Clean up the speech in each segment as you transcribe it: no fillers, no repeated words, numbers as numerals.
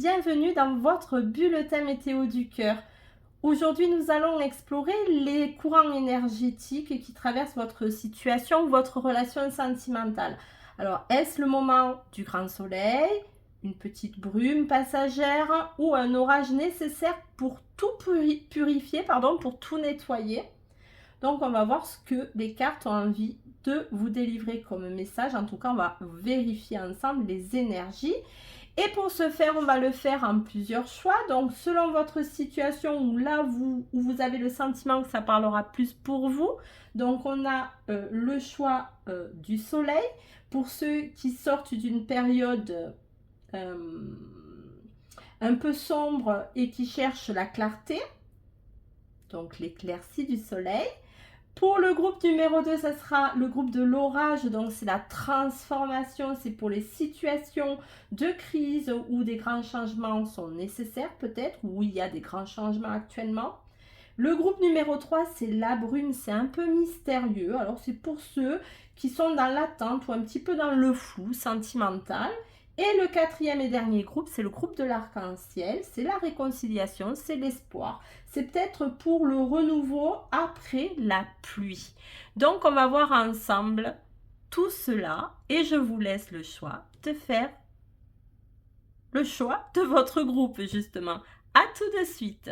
bienvenue dans votre bulletin météo du cœur. Aujourd'hui, nous allons explorer les courants énergétiques qui traversent votre situation ou votre relation sentimentale. Alors, est-ce le moment du grand soleil, une petite brume passagère ou un orage nécessaire pour tout purifier, pour tout nettoyer? Donc, on va voir ce que les cartes ont envie de vous délivrer comme message. En tout cas, on va vérifier ensemble les énergies. Et pour ce faire, on va le faire en plusieurs choix. Donc, selon votre situation où là, où vous avez le sentiment que ça parlera plus pour vous. Donc, on a le choix du soleil. Pour ceux qui sortent d'une période un peu sombre et qui cherchent la clarté. Donc, l'éclaircie du soleil. Pour le groupe numéro 2, ça sera le groupe de l'orage, donc c'est la transformation, c'est pour les situations de crise où des grands changements sont nécessaires peut-être, où il y a des grands changements actuellement. Le groupe numéro 3, c'est la brume, c'est un peu mystérieux, alors c'est pour ceux qui sont dans l'attente ou un petit peu dans le flou sentimental. Et le quatrième et dernier groupe, c'est le groupe de l'arc-en-ciel, c'est la réconciliation, c'est l'espoir. C'est peut-être pour le renouveau après la pluie. Donc, on va voir ensemble tout cela et je vous laisse le choix de faire le choix de votre groupe, justement. À tout de suite.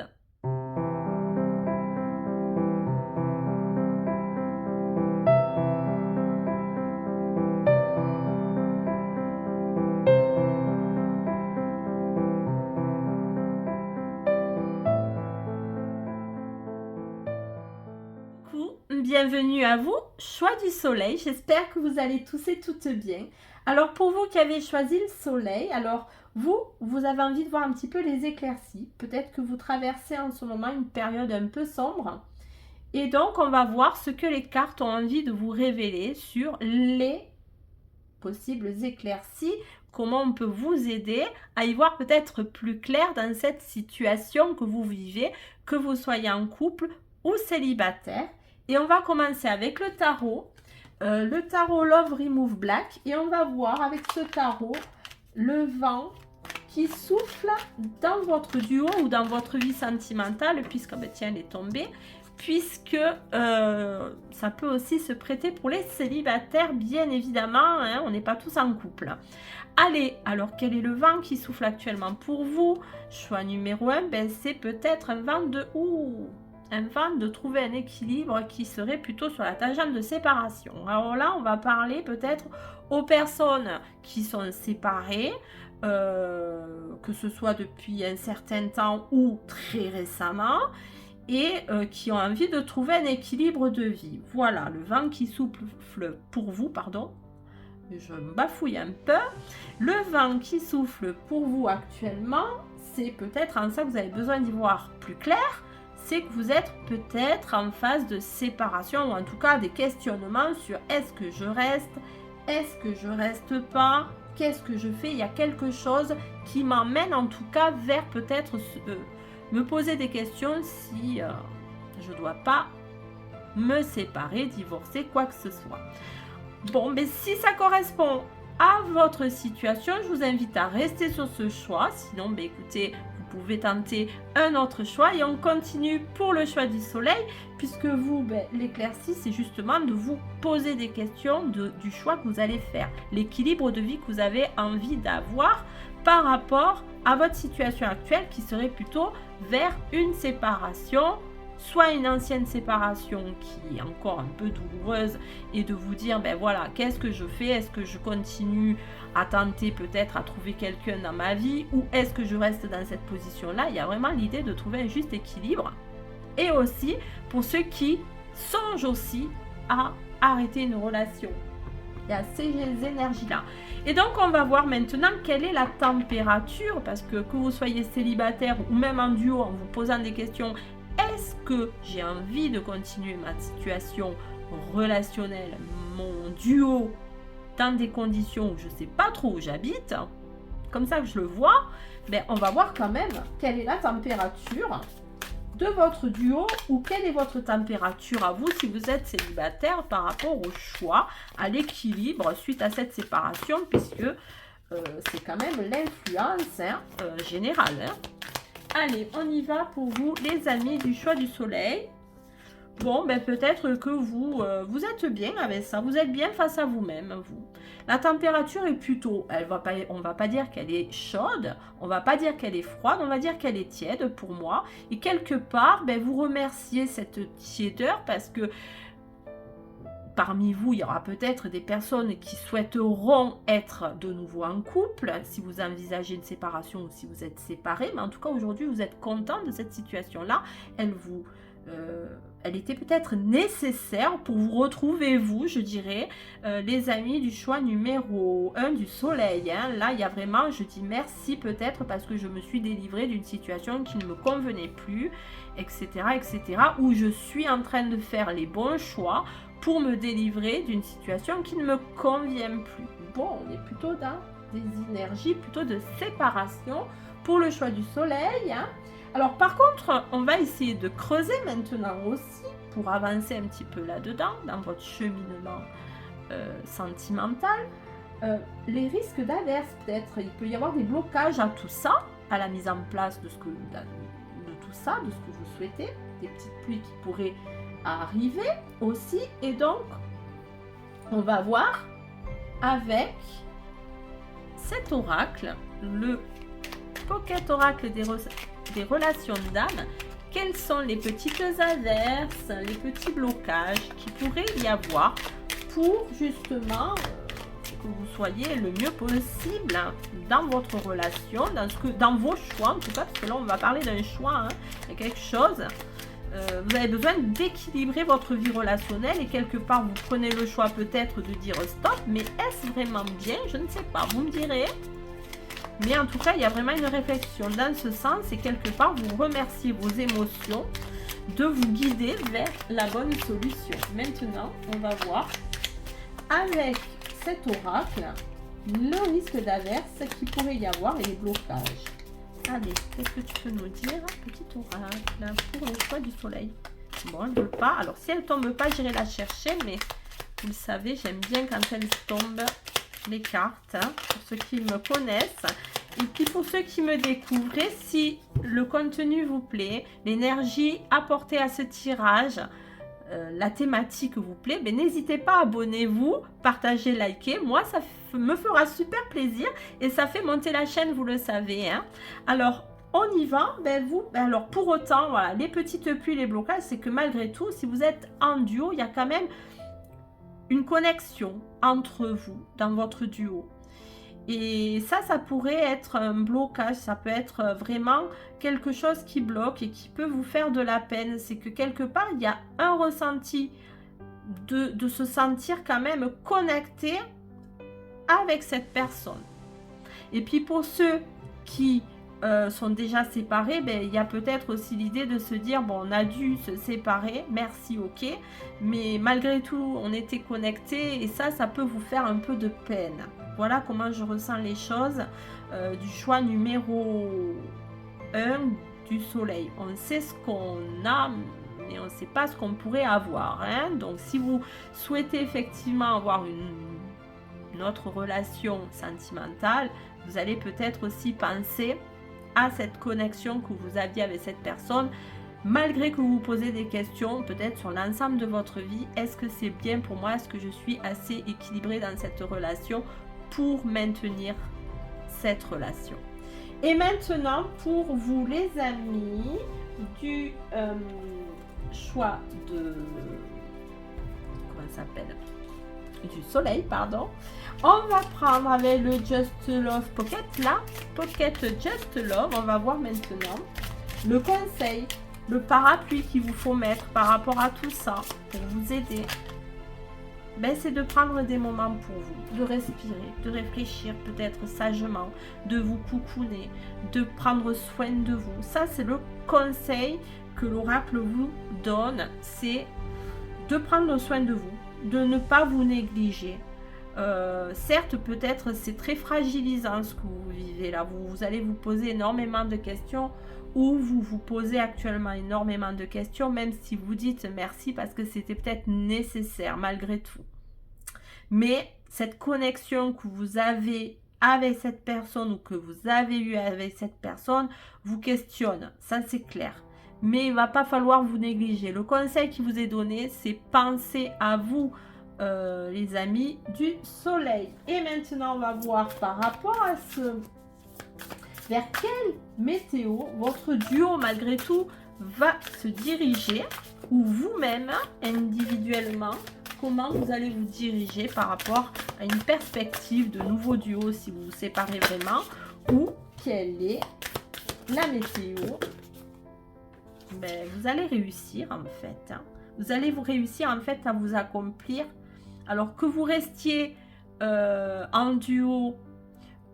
Bienvenue à vous, choix du soleil, j'espère que vous allez tous et toutes bien. Alors pour vous qui avez choisi le soleil, alors vous avez envie de voir un petit peu les éclaircies. Peut-être que vous traversez en ce moment une période un peu sombre. Et donc on va voir ce que les cartes ont envie de vous révéler sur les possibles éclaircies. Comment on peut vous aider à y voir peut-être plus clair dans cette situation que vous vivez, que vous soyez en couple ou célibataire. Et on va commencer avec le tarot Love Remove Black. Et on va voir avec ce tarot le vent qui souffle dans votre duo ou dans votre vie sentimentale, puisque, tiens, elle est tombée, puisque ça peut aussi se prêter pour les célibataires, bien évidemment, hein, on n'est pas tous en couple. Allez, alors quel est le vent qui souffle actuellement pour vous? Choix numéro 1, c'est peut-être un vent de trouver un équilibre qui serait plutôt sur la tangente de séparation. Alors là, on va parler peut-être aux personnes qui sont séparées, que ce soit depuis un certain temps ou très récemment, et qui ont envie de trouver un équilibre de vie. Voilà, le vent qui souffle pour vous, je me bafouille un peu. Le vent qui souffle pour vous actuellement, c'est peut-être en ça que vous avez besoin d'y voir plus clair. C'est que vous êtes peut-être en phase de séparation, ou en tout cas des questionnements sur est-ce que je reste pas, qu'est-ce que je fais. Il y a quelque chose qui m'emmène en tout cas vers peut-être me poser des questions si je ne dois pas me séparer, divorcer, quoi que ce soit. Bon, mais si ça correspond à votre situation, je vous invite à rester sur ce choix. Sinon, écoutez, vous pouvez tenter un autre choix et on continue pour le choix du soleil, puisque vous, l'éclaircie, c'est justement de vous poser des questions du choix que vous allez faire, l'équilibre de vie que vous avez envie d'avoir par rapport à votre situation actuelle qui serait plutôt vers une séparation, soit une ancienne séparation qui est encore un peu douloureuse et de vous dire, voilà, qu'est-ce que je fais? Est-ce que je continue à tenter peut-être à trouver quelqu'un dans ma vie ou est-ce que je reste dans cette position-là? Il y a vraiment l'idée de trouver un juste équilibre. Et aussi, pour ceux qui songent aussi à arrêter une relation. Il y a ces énergies-là. Et donc, on va voir maintenant quelle est la température, parce que vous soyez célibataire ou même en duo, en vous posant des questions, est-ce que j'ai envie de continuer ma situation relationnelle, mon duo, dans des conditions où je ne sais pas trop où j'habite, comme ça que je le vois, on va voir quand même quelle est la température de votre duo ou quelle est votre température à vous si vous êtes célibataire par rapport au choix, à l'équilibre suite à cette séparation, puisque c'est quand même l'influence hein, générale. Hein. Allez, on y va pour vous, les amis du choix du soleil. Bon, ben peut-être que vous êtes bien avec ça. Vous êtes bien face à vous-même, vous. La température est plutôt... on va pas dire qu'elle est chaude, on va pas dire qu'elle est froide, on va dire qu'elle est tiède pour moi. Et quelque part, ben, vous remerciez cette tiédeur parce que parmi vous, il y aura peut-être des personnes qui souhaiteront être de nouveau en couple, si vous envisagez une séparation ou si vous êtes séparés. Mais en tout cas, aujourd'hui, vous êtes content de cette situation-là. Elle était peut-être nécessaire pour vous retrouver, vous, je dirais, les amis du choix numéro 1 du soleil. Hein. Là, il y a vraiment, je dis merci peut-être parce que je me suis délivrée d'une situation qui ne me convenait plus, etc., etc., où je suis en train de faire les bons choix pour me délivrer d'une situation qui ne me convient plus. Bon, on est plutôt dans des énergies plutôt de séparation pour le choix du soleil. Hein. Alors par contre, on va essayer de creuser maintenant aussi pour avancer un petit peu là-dedans, dans votre cheminement sentimental. Les risques d'averse, peut-être, il peut y avoir des blocages à tout ça, à la mise en place de tout ça, de ce que vous souhaitez, des petites pluies qui pourraient arriver aussi, et donc on va voir avec cet oracle, le Pocket Oracle des relations d'âme, quelles sont les petites averses, les petits blocages qui pourraient y avoir pour justement que vous soyez le mieux possible dans votre relation, dans vos choix en tout cas, parce que là on va parler d'un choix, hein, il y a quelque chose. Vous avez besoin d'équilibrer votre vie relationnelle et quelque part vous prenez le choix peut-être de dire stop, mais est-ce vraiment bien? Je ne sais pas, vous me direz. Mais en tout cas, il y a vraiment une réflexion dans ce sens et quelque part vous remerciez vos émotions de vous guider vers la bonne solution. Maintenant, on va voir avec cet oracle le risque d'averse qui pourrait y avoir et les blocages. Allez, qu'est-ce que tu peux nous dire, petit oracle, pour le choix du soleil? Bon, elle ne veut pas. Alors, si elle ne tombe pas, j'irai la chercher. Mais vous le savez, j'aime bien quand elles tombent, les cartes, hein, pour ceux qui me connaissent. Et puis, pour ceux qui me découvrent, si le contenu vous plaît, l'énergie apportée à ce tirage, la thématique vous plaît, ben, n'hésitez pas, abonnez-vous, partagez, likez. Moi, ça me fera super plaisir et ça fait monter la chaîne, vous le savez. Hein. Alors, on y va. Alors, pour autant, voilà, les petites pluies, les blocages, c'est que malgré tout, si vous êtes en duo, il y a quand même une connexion entre vous dans votre duo. Et ça pourrait être un blocage, ça peut être vraiment quelque chose qui bloque et qui peut vous faire de la peine. C'est que quelque part, il y a un ressenti de se sentir quand même connecté avec cette personne. Et puis pour ceux qui sont déjà séparés, ben, il y a peut-être aussi l'idée de se dire, bon, on a dû se séparer, merci, ok, mais malgré tout, on était connectés et ça peut vous faire un peu de peine. Voilà comment je ressens les choses du choix numéro 1 du soleil. On sait ce qu'on a, mais on ne sait pas ce qu'on pourrait avoir. Hein. Donc, si vous souhaitez effectivement avoir une autre relation sentimentale, vous allez peut-être aussi penser à cette connexion que vous aviez avec cette personne, malgré que vous vous posez des questions, peut-être sur l'ensemble de votre vie. Est-ce que c'est bien pour moi? Est-ce que je suis assez équilibrée dans cette relation pour maintenir cette relation? Et maintenant, pour vous les amis du choix de... Comment ça s'appelle? Du soleil, pardon. On va prendre avec le Just Love Pocket, là, Pocket Just Love. On va voir maintenant le conseil, le parapluie qu'il vous faut mettre par rapport à tout ça pour vous aider. Ben, c'est de prendre des moments pour vous, de respirer, de réfléchir peut-être sagement, de vous coucouner, de prendre soin de vous. Ça, c'est le conseil que l'oracle vous donne, c'est de prendre soin de vous, de ne pas vous négliger. Certes, peut-être c'est très fragilisant ce que vous vivez là, vous allez vous poser énormément de questions ou vous vous posez actuellement énormément de questions, même si vous dites merci parce que c'était peut-être nécessaire malgré tout. Mais cette connexion que vous avez avec cette personne ou que vous avez eu avec cette personne vous questionne, ça c'est clair. Mais il ne va pas falloir vous négliger. Le conseil qui vous est donné, c'est penser à vous, les amis du soleil. Et maintenant, on va voir par rapport à ce... Vers quelle météo votre duo, malgré tout, va se diriger, ou vous-même, individuellement, comment vous allez vous diriger par rapport à une perspective de nouveau duo si vous vous séparez vraiment, ou quelle est la météo. Ben, vous allez réussir en fait. Vous allez vous réussir en fait à vous accomplir. Alors que vous restiez en duo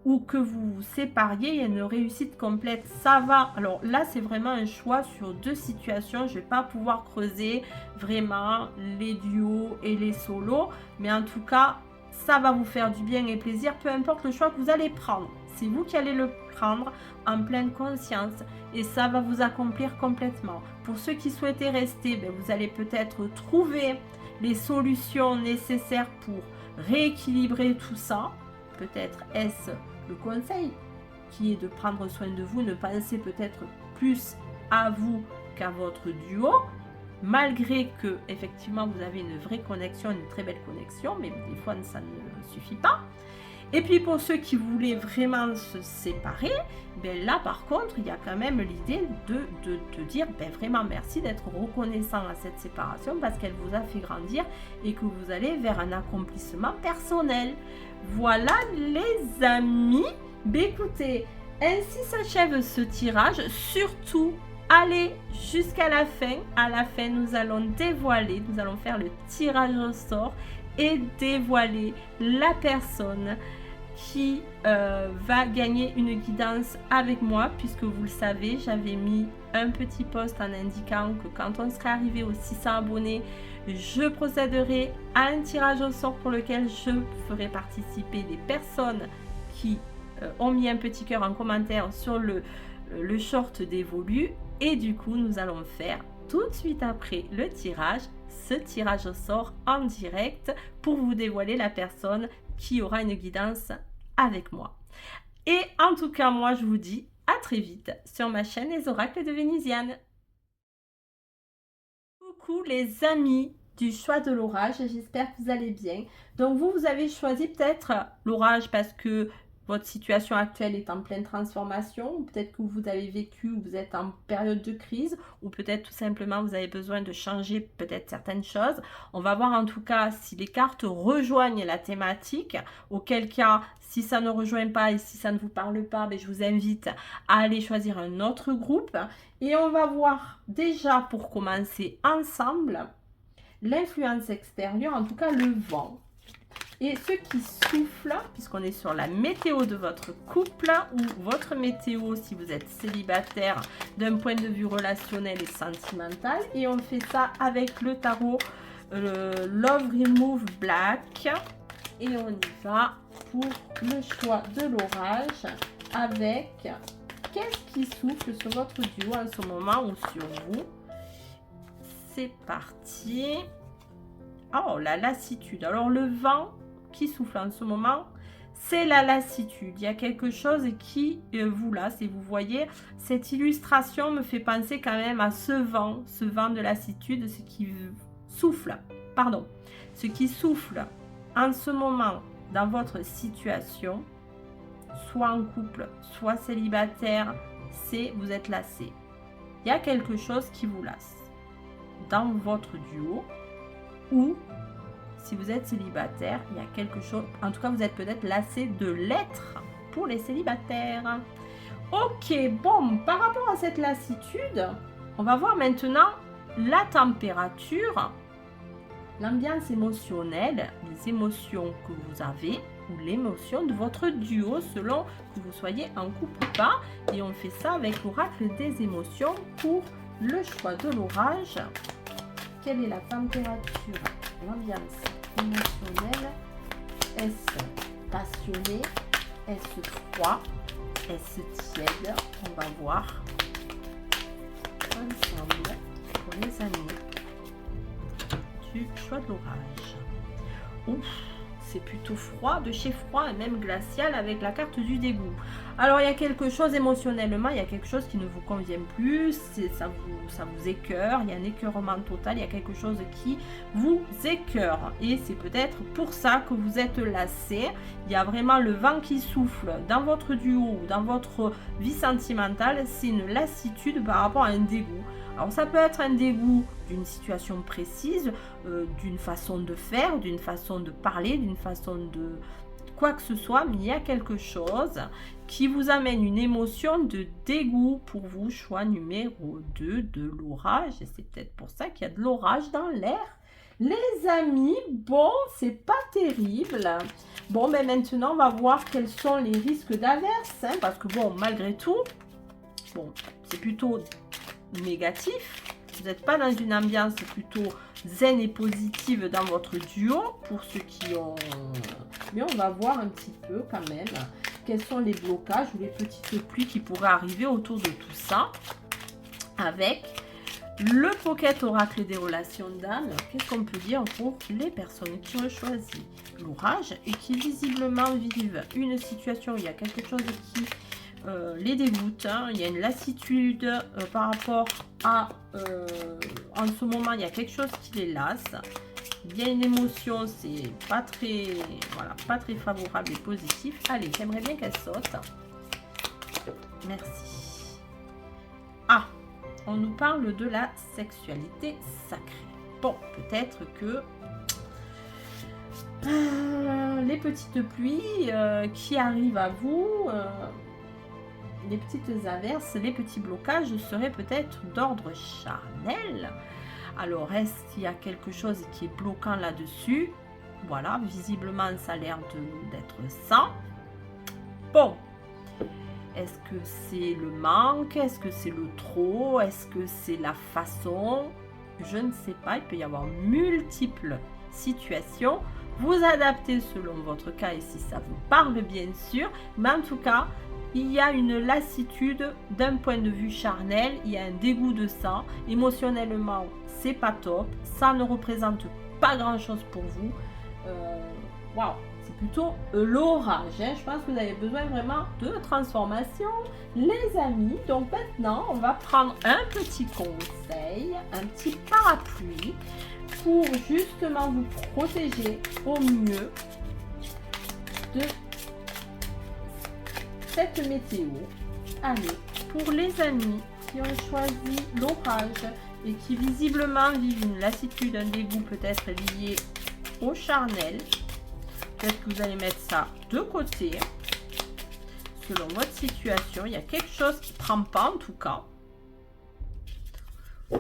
ou que vous vous sépariez, il y a une réussite complète. Ça va. Alors là, c'est vraiment un choix sur deux situations. Je ne vais pas pouvoir creuser vraiment les duos et les solos. Mais en tout cas, ça va vous faire du bien et plaisir, peu importe le choix que vous allez prendre. C'est vous qui allez le prendre en pleine conscience et ça va vous accomplir complètement. Pour ceux qui souhaitaient rester, ben vous allez peut-être trouver les solutions nécessaires pour rééquilibrer tout ça. Peut-être est-ce le conseil qui est de prendre soin de vous, ne pensez peut-être plus à vous qu'à votre duo, malgré que effectivement vous avez une vraie connexion, une très belle connexion, mais des fois ça ne suffit pas. Et puis pour ceux qui voulaient vraiment se séparer, ben là par contre il y a quand même l'idée de dire ben vraiment merci, d'être reconnaissant à cette séparation parce qu'elle vous a fait grandir et que vous allez vers un accomplissement personnel. Voilà les amis, ben écoutez, ainsi s'achève ce tirage. Surtout allez jusqu'à la fin. À la fin nous allons dévoiler, nous allons faire le tirage au sort et dévoiler la personne qui va gagner une guidance avec moi, puisque vous le savez, j'avais mis un petit post en indiquant que quand on serait arrivé aux 600 abonnés, je procéderai à un tirage au sort pour lequel je ferai participer des personnes qui ont mis un petit cœur en commentaire sur le short d'Evolu. Et du coup, nous allons faire tout de suite après le tirage, ce tirage au sort en direct pour vous dévoiler la personne qui aura une guidance avec moi. Et en tout cas, moi, je vous dis à très vite sur ma chaîne Les Oracles de Vénusiane. Coucou les amis du choix de l'orage, j'espère que vous allez bien. Donc vous avez choisi peut-être l'orage parce que votre situation actuelle est en pleine transformation, ou peut-être que vous avez vécu ou vous êtes en période de crise, ou peut-être tout simplement vous avez besoin de changer peut-être certaines choses. On va voir en tout cas si les cartes rejoignent la thématique, auquel cas si ça ne rejoint pas et si ça ne vous parle pas, ben, je vous invite à aller choisir un autre groupe. Et on va voir déjà pour commencer ensemble l'influence extérieure, en tout cas le vent. Et ce qui souffle, puisqu'on est sur la météo de votre couple ou votre météo si vous êtes célibataire d'un point de vue relationnel et sentimental. Et on fait ça avec le tarot Love Remove Black. Et on y va pour le choix de l'orage avec qu'est-ce qui souffle sur votre duo en ce moment ou sur vous. C'est parti. Oh, la lassitude. Alors le vent qui souffle en ce moment, c'est la lassitude. Il y a quelque chose qui vous lasse et vous voyez, cette illustration me fait penser quand même à ce vent de lassitude, ce qui souffle, ce qui souffle en ce moment dans votre situation, soit en couple, soit célibataire, c'est vous êtes lassé. Il y a quelque chose qui vous lasse dans votre duo ou si vous êtes célibataire, il y a quelque chose, en tout cas vous êtes peut-être lassé de l'être pour les célibataires. Ok, bon, par rapport à cette lassitude, on va voir maintenant la température, l'ambiance émotionnelle, les émotions que vous avez ou l'émotion de votre duo selon que vous soyez en couple ou pas. Et on fait ça avec l'oracle des émotions pour le choix de l'orage. Quelle est la température, l'ambiance émotionnelle? Est-ce passionné? Est-ce froid? Est-ce tiède? On va voir ensemble pour les amis du choix de l'orage. Ouf, c'est plutôt froid, de chez froid et même glacial avec la carte du dégoût. Alors il y a quelque chose émotionnellement, il y a quelque chose qui ne vous convient plus, ça vous écœure, il y a un écœurement total, il y a quelque chose qui vous écœure. Et c'est peut-être pour ça que vous êtes lassé. Il y a vraiment le vent qui souffle dans votre duo ou dans votre vie sentimentale, c'est une lassitude par rapport à un dégoût. Alors ça peut être un dégoût d'une situation précise, d'une façon de faire, d'une façon de parler, d'une façon de quoi que ce soit, mais il y a quelque chose qui vous amène une émotion de dégoût pour vous. Choix numéro 2 de l'orage, et c'est peut-être pour ça qu'il y a de l'orage dans l'air. Les amis, bon, c'est pas terrible. Bon, mais maintenant, on va voir quels sont les risques d'averse, hein, parce que bon, malgré tout, bon, c'est plutôt négatif. Vous n'êtes pas dans une ambiance plutôt zen et positive dans votre duo, pour ceux qui ont... Mais on va voir un petit peu quand même quels sont les blocages ou les petites pluies qui pourraient arriver autour de tout ça. Avec le Pocket Oracle des relations d'âme, qu'est-ce qu'on peut dire pour les personnes qui ont choisi l'orage et qui visiblement vivent une situation où il y a quelque chose qui les dégoûte, hein. Il y a une lassitude par rapport à en ce moment il y a quelque chose qui les lasse, il y a une émotion, c'est pas très, voilà, pas très favorable et positif. Allez, j'aimerais bien qu'elle saute. Merci. Ah, on nous parle de la sexualité sacrée. Bon, peut-être que les petites pluies qui arrivent à vous, les petites averses, les petits blocages seraient peut-être d'ordre charnel. Alors, est-ce qu'il y a quelque chose qui est bloquant là-dessus? Voilà, visiblement, ça a l'air d'être ça. Bon, est-ce que c'est le manque? Est-ce que c'est le trop? Est-ce que c'est la façon? Je ne sais pas, il peut y avoir multiples situations. Vous adaptez selon votre cas et si ça vous parle, bien sûr. Mais en tout cas, il y a une lassitude d'un point de vue charnel, il y a un dégoût de ça. Émotionnellement, c'est pas top. Ça ne représente pas grand-chose pour vous. Waouh, c'est plutôt l'orage. Hein. Je pense que vous avez besoin vraiment de transformation, les amis. Donc maintenant, on va prendre un petit conseil, un petit parapluie pour justement vous protéger au mieux de cette météo. Allez, pour les amis qui ont choisi l'orage et qui visiblement vivent une lassitude, un dégoût peut-être lié au charnel, peut-être que vous allez mettre ça de côté. Selon votre situation, il y a quelque chose qui ne prend pas en tout cas,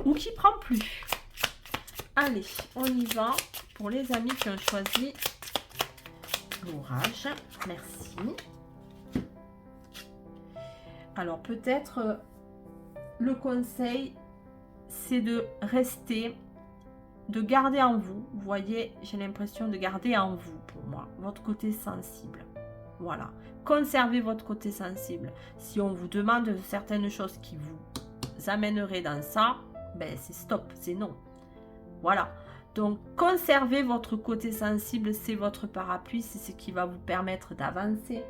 ou qui ne prend plus. Allez, on y va pour les amis qui ont choisi l'orage. Merci. Alors peut-être le conseil, c'est de rester, de garder en vous. Vous voyez, j'ai l'impression de garder en vous, pour moi, votre côté sensible. Voilà, conservez votre côté sensible. Si on vous demande certaines choses qui vous amèneraient dans ça, ben c'est stop, c'est non. Voilà, donc conservez votre côté sensible, c'est votre parapluie, c'est ce qui va vous permettre d'avancer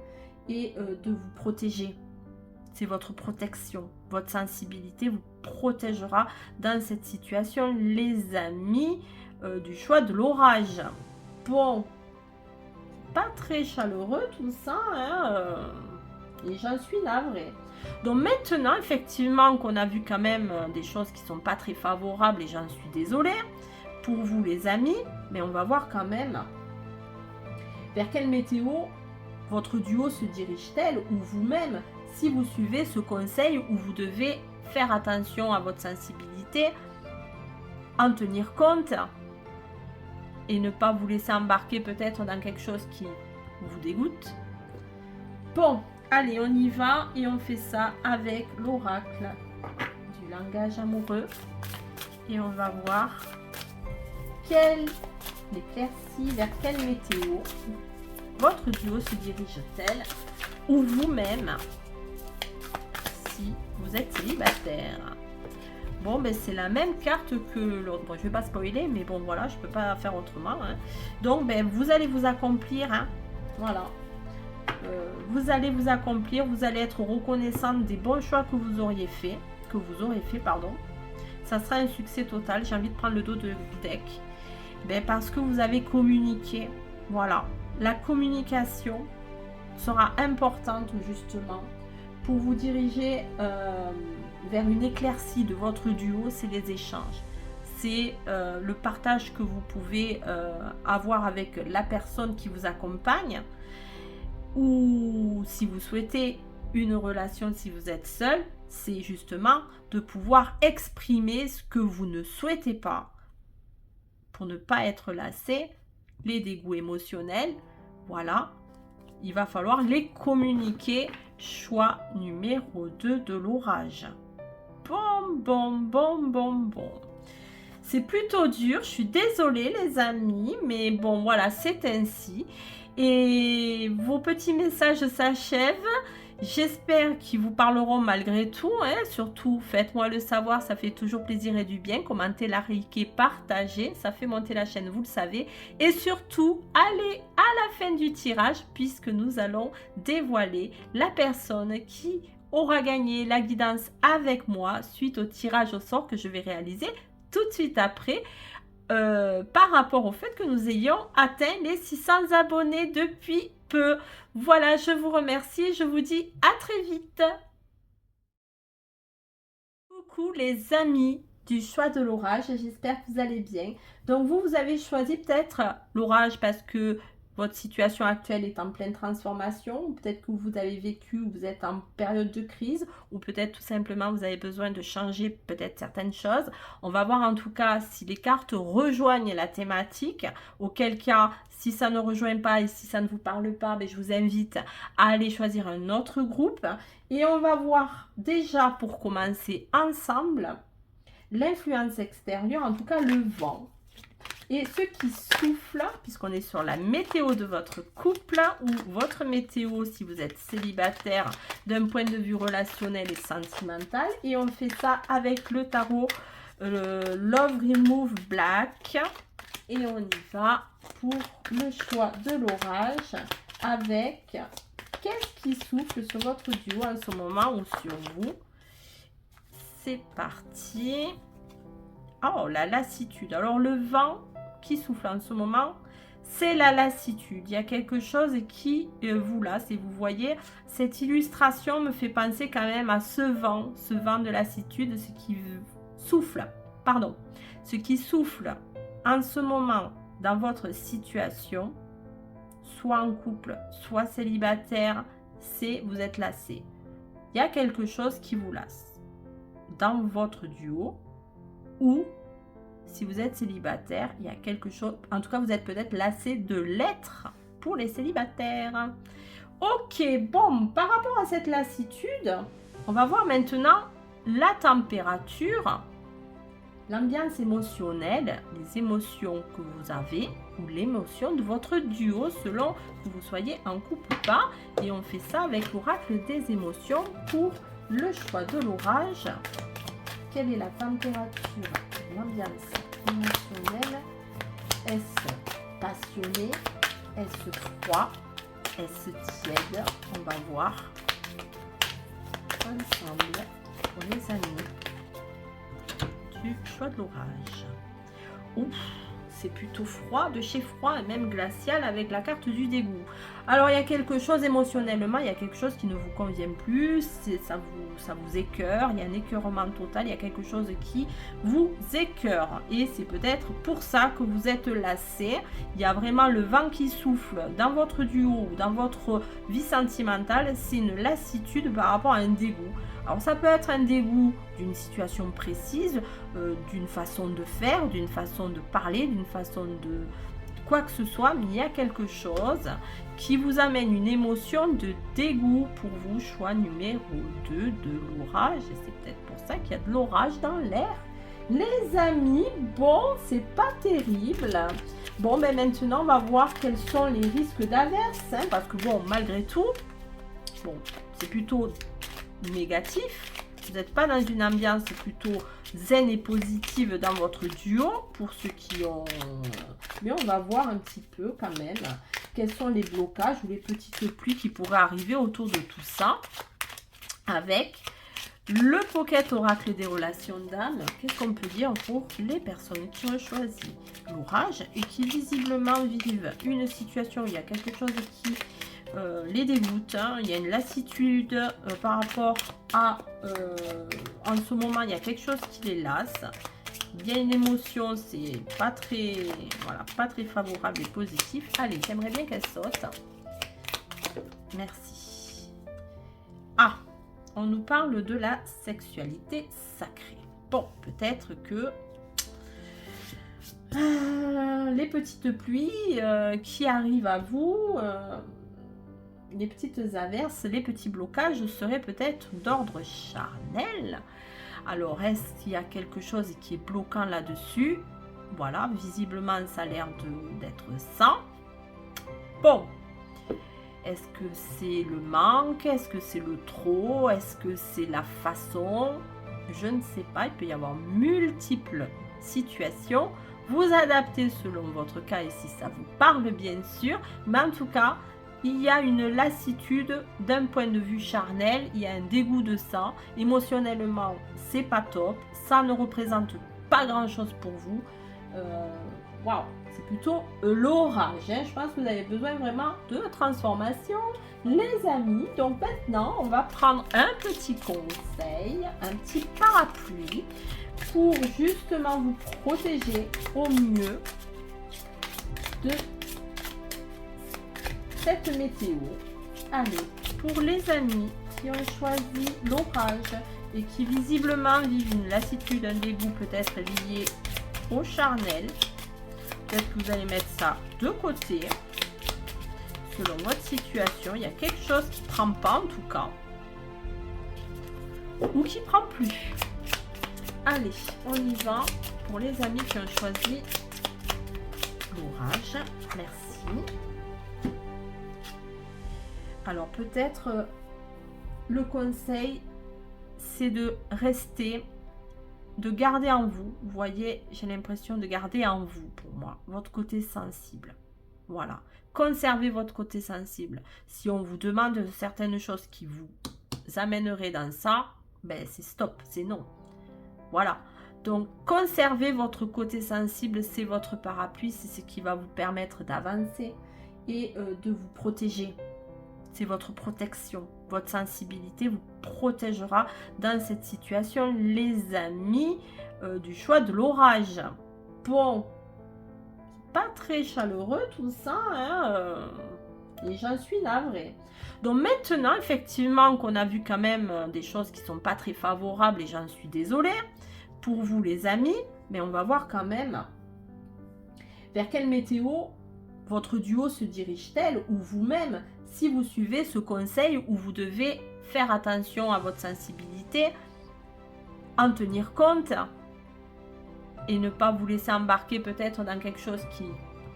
et de vous protéger. C'est votre protection, votre sensibilité vous protégera dans cette situation, les amis, du choix de l'orage. Bon, pas très chaleureux tout ça, hein, et j'en suis navrée. Donc maintenant, effectivement, qu'on a vu quand même des choses qui sont pas très favorables, et j'en suis désolée pour vous les amis, mais on va voir quand même vers quelle météo votre duo se dirige-t-elle, ou vous-même, si vous suivez ce conseil où vous devez faire attention à votre sensibilité, en tenir compte et ne pas vous laisser embarquer peut-être dans quelque chose qui vous dégoûte. Bon, allez, on y va et on fait ça avec l'oracle du langage amoureux et on va voir quelle éclaircie, vers quelle météo votre duo se dirige-t-elle, ou vous-même si vous êtes célibataire. Bon, ben c'est la même carte que l'autre. Bon, je vais pas spoiler, mais bon, voilà, je peux pas faire autrement. Hein. Donc, ben, vous allez vous accomplir. Hein. Voilà. Vous allez vous accomplir. Vous allez être reconnaissante des bons choix que vous auriez fait. Pardon. Ça sera un succès total. J'ai envie de prendre le dos de deck. Ben, parce que vous avez communiqué. Voilà. La communication sera importante, justement, pour vous diriger vers une éclaircie de votre duo, c'est les échanges. C'est le partage que vous pouvez avoir avec la personne qui vous accompagne, ou si vous souhaitez une relation, si vous êtes seul, c'est justement de pouvoir exprimer ce que vous ne souhaitez pas pour ne pas être lassé, les dégoûts émotionnels, voilà, il va falloir les communiquer. Choix numéro 2 de l'orage. Bon. C'est plutôt dur, je suis désolée les amis, mais bon voilà, c'est ainsi. Et vos petits messages s'achèvent. J'espère qu'ils vous parleront malgré tout. Hein. Surtout, faites-moi le savoir, ça fait toujours plaisir et du bien. Commentez, likez, partagez, ça fait monter la chaîne, vous le savez. Et surtout, allez à la fin du tirage, puisque nous allons dévoiler la personne qui aura gagné la guidance avec moi suite au tirage au sort que je vais réaliser tout de suite après. Par rapport au fait que nous ayons atteint les 600 abonnés depuis peu. Voilà, je vous remercie, je vous dis à très vite. Coucou les amis du choix de l'orage, j'espère que vous allez bien. Donc vous avez choisi peut-être l'orage parce que votre situation actuelle est en pleine transformation, ou peut-être que vous avez vécu, ou vous êtes en période de crise, ou peut-être tout simplement vous avez besoin de changer peut-être certaines choses. On va voir en tout cas si les cartes rejoignent la thématique, auquel cas, si ça ne rejoint pas et si ça ne vous parle pas, ben, je vous invite à aller choisir un autre groupe. Et on va voir déjà pour commencer ensemble l'influence extérieure, en tout cas le vent. Et ce qui souffle, puisqu'on est sur la météo de votre couple ou votre météo si vous êtes célibataire d'un point de vue relationnel et sentimental. Et on fait ça avec le tarot Love Remove Black. Et on y va pour le choix de l'orage avec qu'est-ce qui souffle sur votre duo en ce moment ou sur vous. C'est parti. Oh, la lassitude. Alors le vent qui souffle en ce moment, c'est la lassitude. Il y a quelque chose qui vous lasse et vous voyez, cette illustration me fait penser quand même à ce vent de lassitude, ce qui souffle en ce moment dans votre situation, soit en couple, soit célibataire, c'est vous êtes lassé. Il y a quelque chose qui vous lasse dans votre duo ou si vous êtes célibataire, il y a quelque chose, en tout cas vous êtes peut-être lassé de l'être pour les célibataires. Ok, bon, par rapport à cette lassitude, on va voir maintenant la température, l'ambiance émotionnelle, les émotions que vous avez ou l'émotion de votre duo selon que vous soyez en couple ou pas. Et on fait ça avec l'oracle des émotions pour le choix de l'orage. Quelle est la température, l'ambiance émotionnelle? Est-ce passionné? Est-ce froid? Est-ce tiède? On va voir ensemble pour les amis du choix de l'orage. Ouf, c'est plutôt froid, de chez froid et même glacial avec la carte du dégoût. Alors il y a quelque chose émotionnellement, il y a quelque chose qui ne vous convient plus, ça vous écœure, il y a un écœurement total, il y a quelque chose qui vous écœure. Et c'est peut-être pour ça que vous êtes lassé. Il y a vraiment le vent qui souffle dans votre duo ou dans votre vie sentimentale, c'est une lassitude par rapport à un dégoût. Alors ça peut être un dégoût d'une situation précise, d'une façon de faire, d'une façon de parler, d'une façon de quoi que ce soit, mais il y a quelque chose qui vous amène une émotion de dégoût pour vous, choix numéro 2 de l'orage. Et c'est peut-être pour ça qu'il y a de l'orage dans l'air. Les amis, bon, c'est pas terrible. Bon, ben maintenant, on va voir quels sont les risques d'averse, parce que bon, malgré tout, bon, c'est plutôt négatif, vous n'êtes pas dans une ambiance plutôt zen et positive dans votre duo, pour ceux qui ont... Mais on va voir un petit peu quand même quels sont les blocages ou les petites pluies qui pourraient arriver autour de tout ça. Avec le Pocket Oracle des relations d'âme, qu'est-ce qu'on peut dire pour les personnes qui ont choisi l'orage et qui visiblement vivent une situation où il y a quelque chose qui les dégoûte, hein. Il y a une lassitude par rapport à en ce moment il y a quelque chose qui les lasse, il y a une émotion, c'est pas très, voilà, pas très favorable et positif. Allez, j'aimerais bien qu'elle saute. Merci. Ah, on nous parle de la sexualité sacrée. Bon, peut-être que les petites pluies qui arrivent à vous, les petites averses, les petits blocages seraient peut-être d'ordre charnel. Alors, est-ce qu'il y a quelque chose qui est bloquant là-dessus? Voilà, visiblement, ça a l'air d'être ça. Bon. Est-ce que c'est le manque? Est-ce que c'est le trop? Est-ce que c'est la façon? Je ne sais pas. Il peut y avoir multiples situations. Vous adaptez selon votre cas et si ça vous parle, bien sûr. Mais en tout cas, il y a une lassitude d'un point de vue charnel. Il y a un dégoût de ça. Émotionnellement, c'est pas top. Ça ne représente pas grand-chose pour vous. Waouh! C'est plutôt l'orage, hein. Je pense que vous avez besoin vraiment de transformation, les amis. Donc maintenant, on va prendre un petit conseil, un petit parapluie pour justement vous protéger au mieux de cette météo. Allez, pour les amis qui ont choisi l'orage et qui visiblement vivent une lassitude, un dégoût peut-être lié au charnel, peut-être que vous allez mettre ça de côté. Selon votre situation, il y a quelque chose qui ne prend pas en tout cas. Ou qui ne prend plus. Allez, on y va pour les amis qui ont choisi l'orage. Merci. Alors peut-être le conseil, c'est de rester, de garder en vous, vous voyez, j'ai l'impression de garder en vous, pour moi, votre côté sensible. Voilà, conservez votre côté sensible. Si on vous demande certaines choses qui vous amèneraient dans ça, ben c'est stop, c'est non. Voilà, donc conservez votre côté sensible, c'est votre parapluie, c'est ce qui va vous permettre d'avancer et de vous protéger. C'est votre protection. Votre sensibilité vous protégera dans cette situation, les amis, du choix de l'orage. Bon, pas très chaleureux tout ça, hein, et j'en suis navrée. Donc maintenant, effectivement, qu'on a vu quand même des choses qui sont pas très favorables, et j'en suis désolée pour vous les amis, mais on va voir quand même vers quelle météo votre duo se dirige-t-elle, ou vous-même, si vous suivez ce conseil où vous devez faire attention à votre sensibilité, en tenir compte et ne pas vous laisser embarquer peut-être dans quelque chose qui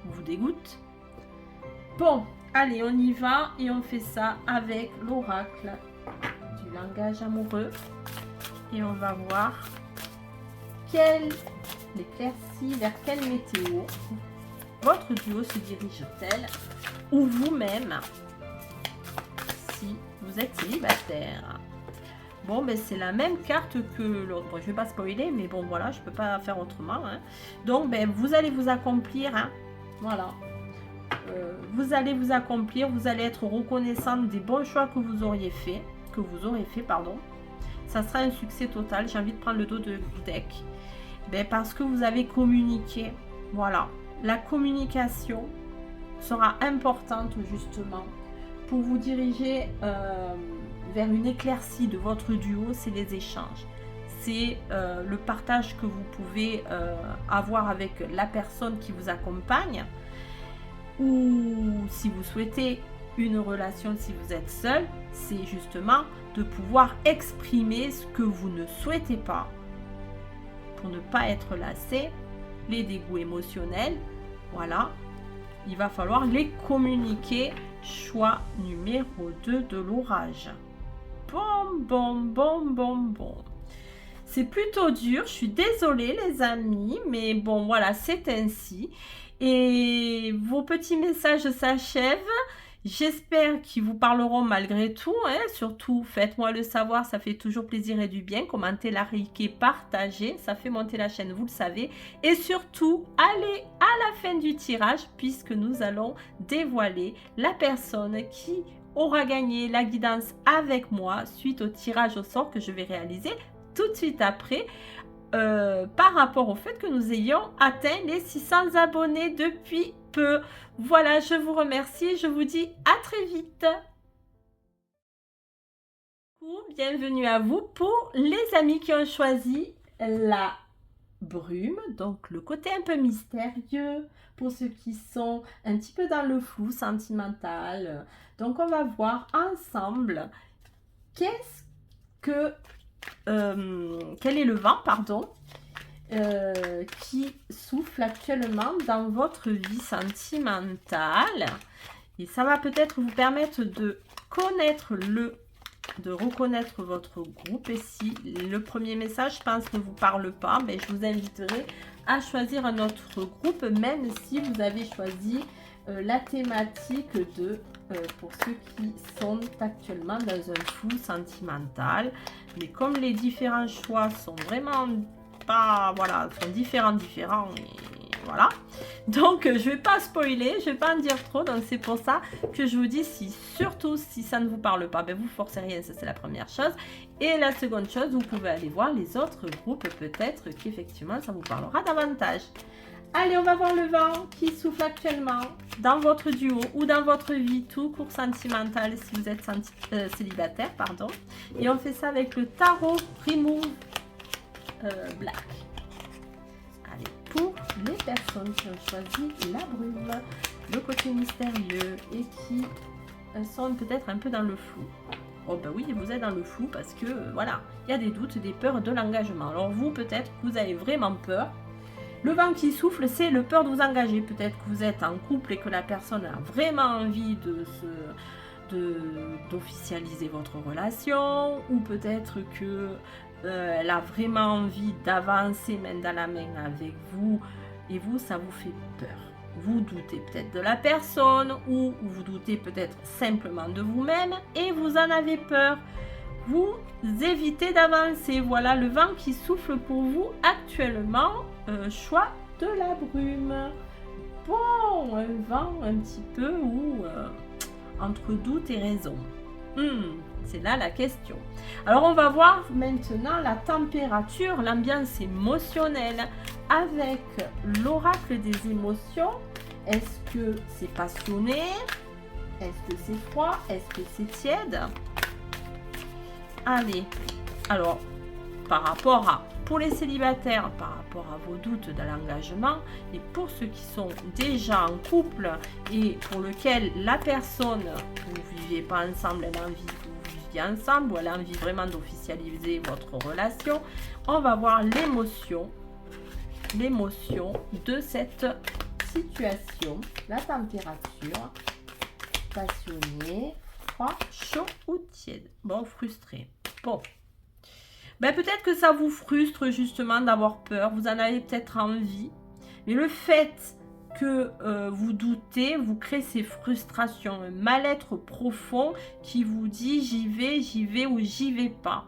vous dégoûte. Bon, allez, on y va et on fait ça avec l'oracle du langage amoureux et on va voir quelle éclaircie, vers quelle météo votre duo se dirige-t-elle, ou vous-même si vous êtes célibataire. Bon, ben c'est la même carte que l'autre. Bon, je vais pas spoiler, mais bon, voilà, je peux pas faire autrement. Hein. Donc, ben, vous allez vous accomplir. Hein. Voilà. Vous allez vous accomplir. Vous allez être reconnaissant des bons choix que vous auriez fait. Pardon. Ça sera un succès total. J'ai envie de prendre le dos du deck. Ben, parce que vous avez communiqué. Voilà. La communication sera importante, justement, pour vous diriger vers une éclaircie de votre duo. C'est les échanges, c'est le partage que vous pouvez avoir avec la personne qui vous accompagne, ou si vous souhaitez une relation, si vous êtes seul, c'est justement de pouvoir exprimer ce que vous ne souhaitez pas pour ne pas être lassé, les dégoûts émotionnels. Voilà, il va falloir les communiquer. Choix numéro 2 de l'orage. Bon. C'est plutôt dur, je suis désolée les amis, mais bon voilà, c'est ainsi. Et vos petits messages s'achèvent. J'espère qu'ils vous parleront malgré tout. Hein. Surtout, faites-moi le savoir, ça fait toujours plaisir et du bien. Commentez, likez, partagez, ça fait monter la chaîne, vous le savez. Et surtout, allez à la fin du tirage puisque nous allons dévoiler la personne qui aura gagné la guidance avec moi suite au tirage au sort que je vais réaliser tout de suite après. Par rapport au fait que nous ayons atteint les 600 abonnés depuis peu. Voilà, je vous remercie, je vous dis à très vite. Bienvenue à vous pour les amis qui ont choisi la brume, donc le côté un peu mystérieux, pour ceux qui sont un petit peu dans le flou sentimental. Donc on va voir ensemble qu'est-ce que quel est le vent, pardon, qui souffle actuellement dans votre vie sentimentale. Et ça va peut-être vous permettre de reconnaître votre groupe. Et si le premier message, je pense, ne vous parle pas, mais je vous inviterai à choisir un autre groupe, même si vous avez choisi la thématique de pour ceux qui sont actuellement dans un flou sentimental. Mais comme les différents choix sont vraiment pas, voilà, sont différents, et voilà. Donc je vais pas spoiler, je vais pas en dire trop, donc c'est pour ça que je vous dis, surtout si ça ne vous parle pas, ben vous forcez rien, ça c'est la première chose. Et la seconde chose, vous pouvez aller voir les autres groupes, peut-être qu'effectivement ça vous parlera davantage. Allez, on va voir le vent qui souffle actuellement dans votre duo ou dans votre vie tout court sentimentale si vous êtes célibataire, pardon. Et on fait ça avec le tarot Remove Black. Allez, pour les personnes qui ont choisi la brume, le côté mystérieux et qui sont peut-être un peu dans le flou. Oh ben oui, vous êtes dans le flou parce que voilà, il y a des doutes, des peurs de l'engagement. Alors vous, peut-être que vous avez vraiment peur. Le vent qui souffle, c'est le peur de vous engager. Peut-être que vous êtes en couple et que la personne a vraiment envie d'officialiser votre relation. Ou peut-être que elle a vraiment envie d'avancer main dans la main avec vous. Et vous, ça vous fait peur. Vous doutez peut-être de la personne ou vous doutez peut-être simplement de vous-même et vous en avez peur. Vous évitez d'avancer. Voilà le vent qui souffle pour vous actuellement. Choix de la brume. Bon, un vent un petit peu où entre doute et raison. C'est là la question. Alors on va voir maintenant la température, l'ambiance émotionnelle avec l'oracle des émotions. Est-ce que c'est passionné? Est-ce que c'est froid? Est-ce que c'est tiède? Allez, alors pour les célibataires, par rapport à vos doutes de l'engagement, et pour ceux qui sont déjà en couple et pour lequel la personne, vous ne vivez pas ensemble, elle a envie que vous viviez ensemble ou elle a envie vraiment d'officialiser votre relation, on va voir l'émotion de cette situation, la température, passionné, froid, chaud ou tiède. Bon, frustré. Bon. Ben, peut-être que ça vous frustre justement d'avoir peur, vous en avez peut-être envie, mais le fait que vous doutez, vous créez ces frustrations, un mal-être profond qui vous dit j'y vais ou j'y vais pas.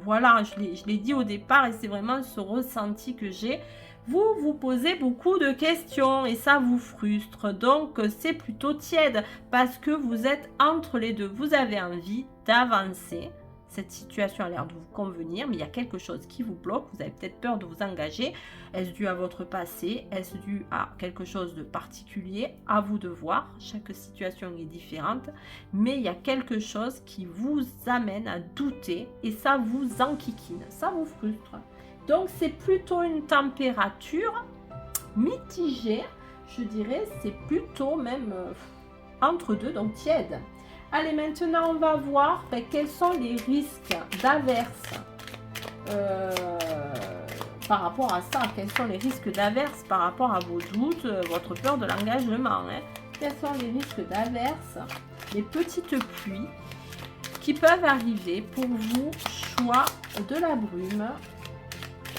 Voilà, je l'ai dit au départ et c'est vraiment ce ressenti que j'ai. Vous vous posez beaucoup de questions et ça vous frustre, donc c'est plutôt tiède parce que vous êtes entre les deux, vous avez envie d'avancer. Cette situation a l'air de vous convenir, mais il y a quelque chose qui vous bloque. Vous avez peut-être peur de vous engager. Est-ce dû à votre passé? Est-ce dû à quelque chose de particulier? À vous de voir. Chaque situation est différente. Mais il y a quelque chose qui vous amène à douter et ça vous enquiquine. Ça vous frustre. Donc, c'est plutôt une température mitigée. Je dirais, c'est plutôt même entre deux, donc tiède. Allez, maintenant, on va voir quels sont les risques d'averse par rapport à ça. Quels sont les risques d'averse par rapport à vos doutes, votre peur de l'engagement. Quels sont les risques d'averse, les petites pluies qui peuvent arriver pour vous, choix de la brume.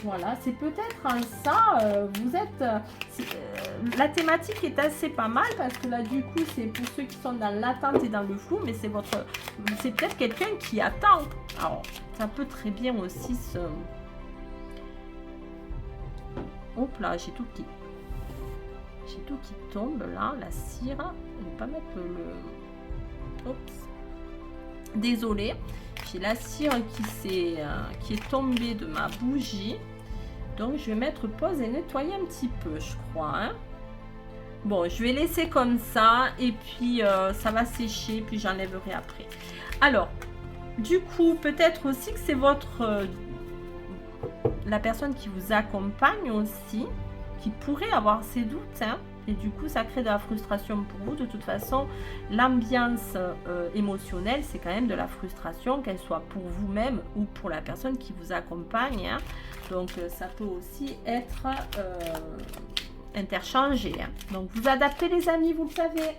Voilà, c'est peut-être en ça, vous êtes... la thématique est assez pas mal parce que là, du coup, c'est pour ceux qui sont dans l'attente et dans le flou, mais c'est peut-être quelqu'un qui attend. Alors, ça peut très bien aussi se... Hop là, j'ai tout qui tombe là, la cire. Je vais pas mettre le... Oups. Désolée, j'ai la cire qui est tombée de ma bougie. Donc, je vais mettre pause et nettoyer un petit peu, je crois. Hein. Bon, je vais laisser comme ça. Et puis, ça va sécher. Puis, j'enlèverai après. Alors, du coup, peut-être aussi que c'est la personne qui vous accompagne aussi, qui pourrait avoir ses doutes. Hein. Et du coup, ça crée de la frustration pour vous. De toute façon, l'ambiance émotionnelle, c'est quand même de la frustration, qu'elle soit pour vous-même ou pour la personne qui vous accompagne. Hein. Donc, ça peut aussi être interchangé. Hein. Donc, vous adaptez les amis, vous le savez.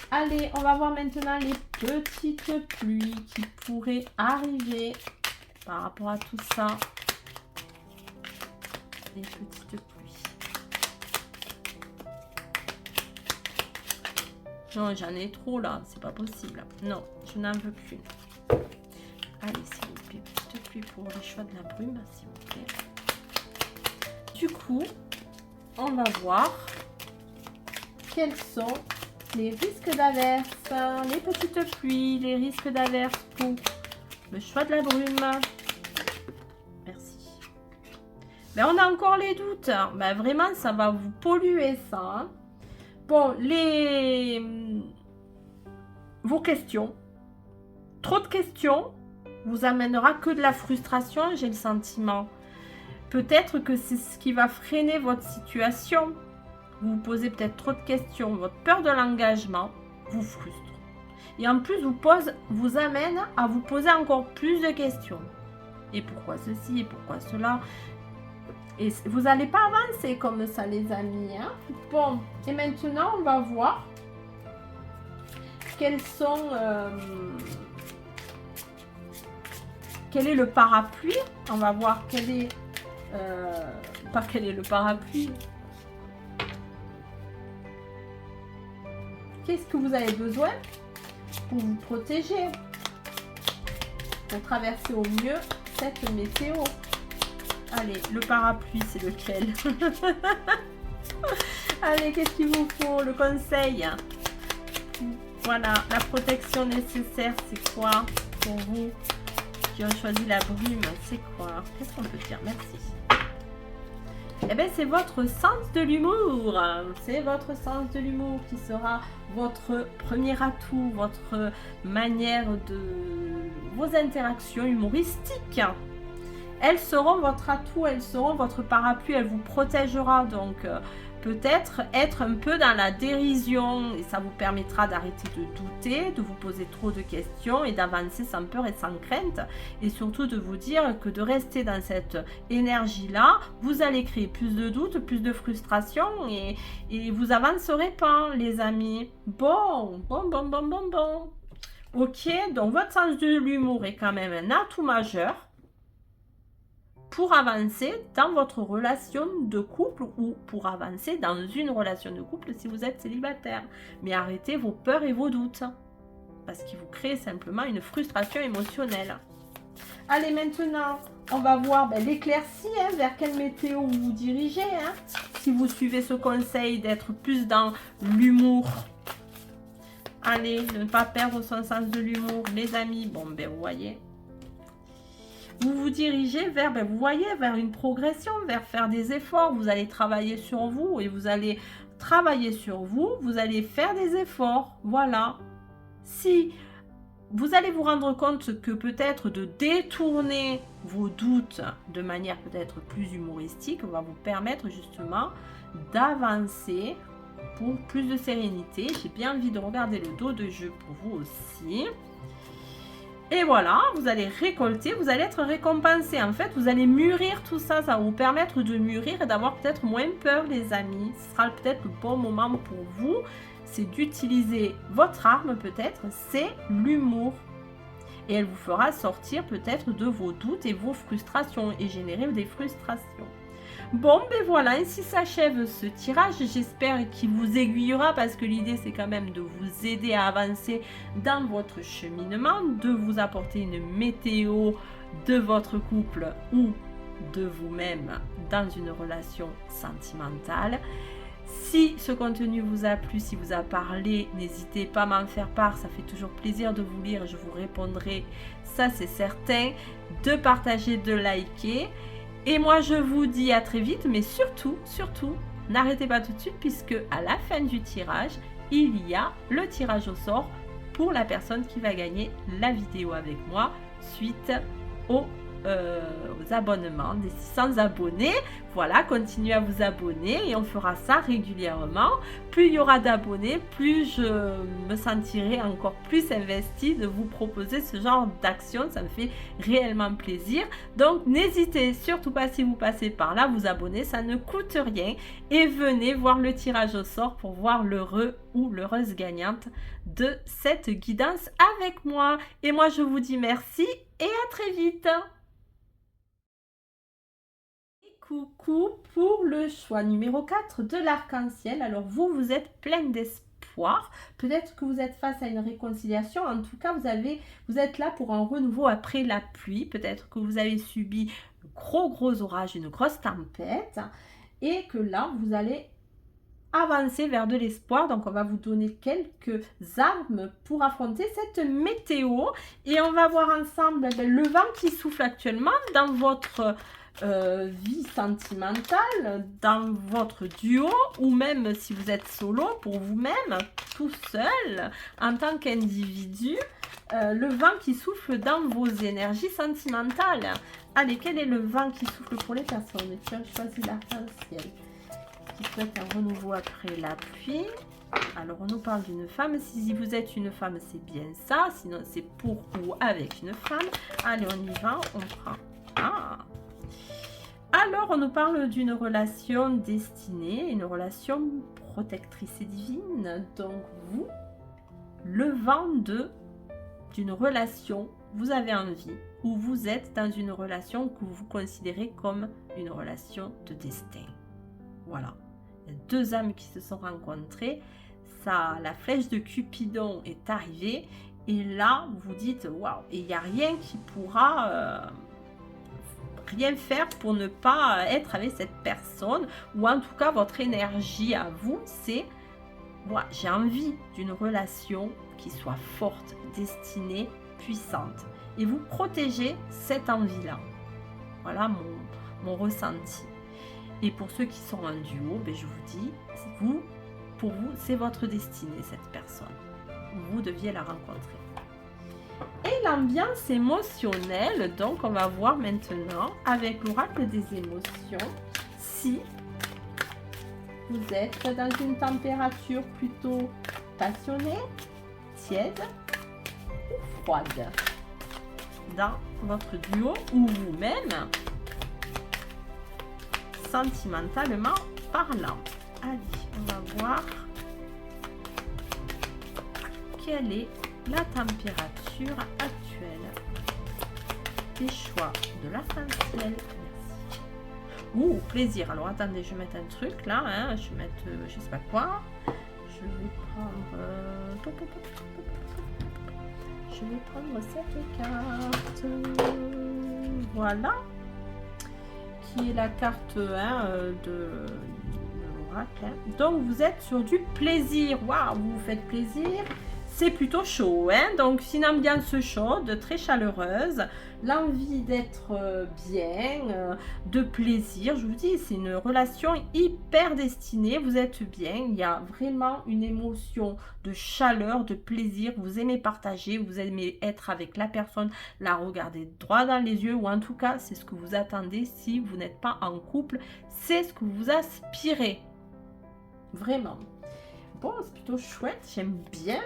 Allez, on va voir maintenant les petites pluies qui pourraient arriver par rapport à tout ça. Les petites pluies. Non, j'en ai trop là, c'est pas possible. Non, je n'en veux qu'une. Allez, s'il vous plaît, petite pluie pour les choix de la brume, s'il vous plaît. Du coup, on va voir quels sont les risques d'averse, les petites pluies, les risques d'averse pour le choix de la brume. Merci. Mais on a encore les doutes. Ben, vraiment, ça va vous polluer ça. Hein. Bon, vos questions, trop de questions, vous amènera que de la frustration, j'ai le sentiment. Peut-être que c'est ce qui va freiner votre situation. Vous vous posez peut-être trop de questions, votre peur de l'engagement vous frustre. Et en plus, vous amène à vous poser encore plus de questions. Et pourquoi ceci, et pourquoi cela ? Et vous n'allez pas avancer comme ça, les amis. Hein. Bon, et maintenant, on va voir quels sont... quel est le parapluie. On va voir quel est... pas quel est le parapluie. Qu'est-ce que vous avez besoin pour vous protéger, pour traverser au mieux cette météo. Allez, le parapluie, c'est lequel? Allez, qu'est-ce qu'il vous faut? Le conseil. Voilà, la protection nécessaire, c'est quoi pour vous qui ont choisi la brume? C'est quoi? Qu'est-ce qu'on peut dire? Merci. Eh bien, c'est votre sens de l'humour. C'est votre sens de l'humour qui sera votre premier atout, votre manière de... vos interactions humoristiques. Elles seront votre atout, elles seront votre parapluie, elle vous protégera. Donc, peut-être être un peu dans la dérision et ça vous permettra d'arrêter de douter, de vous poser trop de questions et d'avancer sans peur et sans crainte. Et surtout de vous dire que de rester dans cette énergie-là, vous allez créer plus de doutes, plus de frustration et vous avancerez pas, les amis. Bon. Ok, donc votre sens de l'humour est quand même un atout majeur pour avancer dans votre relation de couple ou pour avancer dans une relation de couple si vous êtes célibataire. Mais arrêtez vos peurs et vos doutes parce qu'ils vous créent simplement une frustration émotionnelle. Allez, maintenant, on va voir l'éclaircie, vers quelle météo vous vous dirigez. Si vous suivez ce conseil d'être plus dans l'humour. Allez, ne pas perdre son sens de l'humour, les amis. Bon, vous voyez. Vous vous dirigez vers, vous voyez, vers une progression, vers faire des efforts. Vous allez travailler sur vous et vous allez travailler sur vous. Vous allez faire des efforts. Voilà. Si vous allez vous rendre compte que peut-être de détourner vos doutes de manière peut-être plus humoristique va vous permettre justement d'avancer pour plus de sérénité. J'ai bien envie de regarder le dos de jeu pour vous aussi. Et voilà, vous allez récolter, vous allez être récompensé. En fait, vous allez mûrir tout ça. Ça va vous permettre de mûrir et d'avoir peut-être moins peur, les amis. Ce sera peut-être le bon moment pour vous. C'est d'utiliser votre arme, peut-être. C'est l'humour. et elle vous fera sortir peut-être de vos doutes et vos frustrations et générer des frustrations. Bon, ben voilà, ainsi s'achève ce tirage. J'espère qu'il vous aiguillera parce que l'idée, c'est quand même de vous aider à avancer dans votre cheminement, de vous apporter une météo de votre couple ou de vous-même dans une relation sentimentale. Si ce contenu vous a plu, si vous a parlé, n'hésitez pas à m'en faire part, ça fait toujours plaisir de vous lire, je vous répondrai, ça c'est certain, de partager, de liker. Et moi je vous dis à très vite, mais surtout, n'arrêtez pas tout de suite puisque à la fin du tirage, il y a le tirage au sort pour la personne qui va gagner la vidéo avec moi suite aux abonnements des 600 abonnés. Voilà, continuez à vous abonner et on fera ça régulièrement. Plus il y aura d'abonnés, plus je me sentirai encore plus investie de vous proposer ce genre d'action. Ça me fait réellement plaisir. Donc n'hésitez surtout pas, si vous passez par là, vous abonner, ça ne coûte rien. Et venez voir le tirage au sort pour voir l'heureux ou l'heureuse gagnante de cette guidance avec moi. Et moi je vous dis merci et à très vite. Coucou pour le choix numéro 4 de l'arc-en-ciel. Alors vous êtes plein d'espoir. Peut-être que vous êtes face à une réconciliation. En tout cas, vous êtes là pour un renouveau après la pluie. Peut-être que vous avez subi de gros orages, une grosse tempête. Et que là, vous allez avancer vers de l'espoir. Donc on va vous donner quelques armes pour affronter cette météo. Et on va voir ensemble le vent qui souffle actuellement dans votre vie sentimentale, dans votre duo, ou même si vous êtes solo, pour vous-même, tout seul, en tant qu'individu, le vent qui souffle dans vos énergies sentimentales. Allez, quel est le vent qui souffle pour les personnes qui ont choisi l'arc-en-ciel, qui souhaitent un renouveau après la pluie? Alors, on nous parle d'une femme. Si vous êtes une femme, c'est bien ça. Sinon, c'est pour ou avec une femme. Allez, on y va. On prend. Ah! Alors, on nous parle d'une relation destinée, une relation protectrice et divine. Donc, vous, le vent d'une relation, vous avez envie, ou vous êtes dans une relation que vous considérez comme une relation de destin. Voilà. Il y a deux âmes qui se sont rencontrées. Ça, la flèche de Cupidon est arrivée. Et là, vous dites, waouh, et il n'y a rien qui pourra... rien faire pour ne pas être avec cette personne, ou en tout cas votre énergie à vous, c'est moi j'ai envie d'une relation qui soit forte, destinée, puissante, et vous protégez cette envie là. Voilà mon ressenti. Et pour ceux qui sont en duo, ben je vous dis, pour vous c'est votre destinée, cette personne, vous deviez la rencontrer. Et l'ambiance émotionnelle, donc on va voir maintenant avec l'oracle des émotions si vous êtes dans une température plutôt passionnée, tiède ou froide dans votre duo ou vous-même, sentimentalement parlant. Allez, on va voir quelle est la température actuelle des choix de l'arc-en-ciel. Merci. Ouh, plaisir. Alors attendez, je vais mettre un truc là, hein. Je vais mettre je sais pas quoi. Je vais prendre cette carte. Voilà. Qui est la carte 1 de l'oracle. Donc vous êtes sur du plaisir. Waouh, vous vous faites plaisir. C'est plutôt chaud, hein? Donc c'est une ambiance chaude, très chaleureuse, l'envie d'être bien, de plaisir. Je vous dis, c'est une relation hyper destinée, vous êtes bien, il y a vraiment une émotion de chaleur, de plaisir, vous aimez partager, vous aimez être avec la personne, la regarder droit dans les yeux, ou en tout cas, c'est ce que vous attendez si vous n'êtes pas en couple, c'est ce que vous aspirez, vraiment. Bon, c'est plutôt chouette, j'aime bien.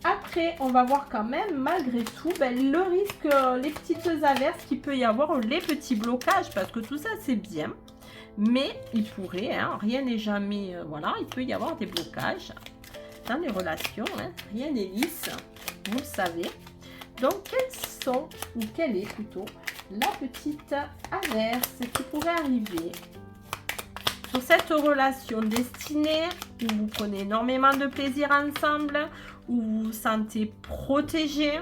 Après, on va voir quand même, malgré tout, le risque, les petites averses qu'il peut y avoir, les petits blocages, parce que tout ça, c'est bien. Mais il pourrait, hein, rien n'est jamais... voilà, il peut y avoir des blocages dans les relations. Hein, rien n'est lisse, vous le savez. Donc, quelle est plutôt la petite averse qui pourrait arriver sur cette relation destinée où vous prenez énormément de plaisir ensemble, où vous vous sentez protégé,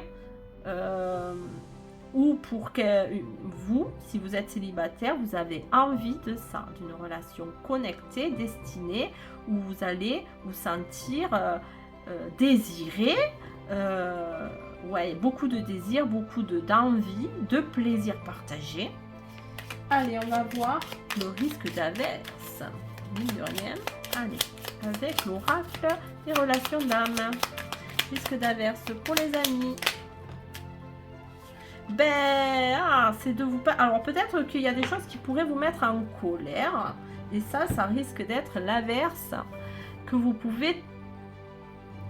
ou pour que vous, si vous êtes célibataire, vous avez envie de ça, d'une relation connectée, destinée, où vous allez vous sentir désiré, ouais, beaucoup de désir, beaucoup d'envie, de plaisir partagé. Allez, on va voir le risque d'averse, mine de rien. Allez, avec l'oracle des relations d'âme. Risque d'averse pour les amis. C'est de vous... Alors, peut-être qu'il y a des choses qui pourraient vous mettre en colère. Et ça risque d'être l'averse que vous pouvez...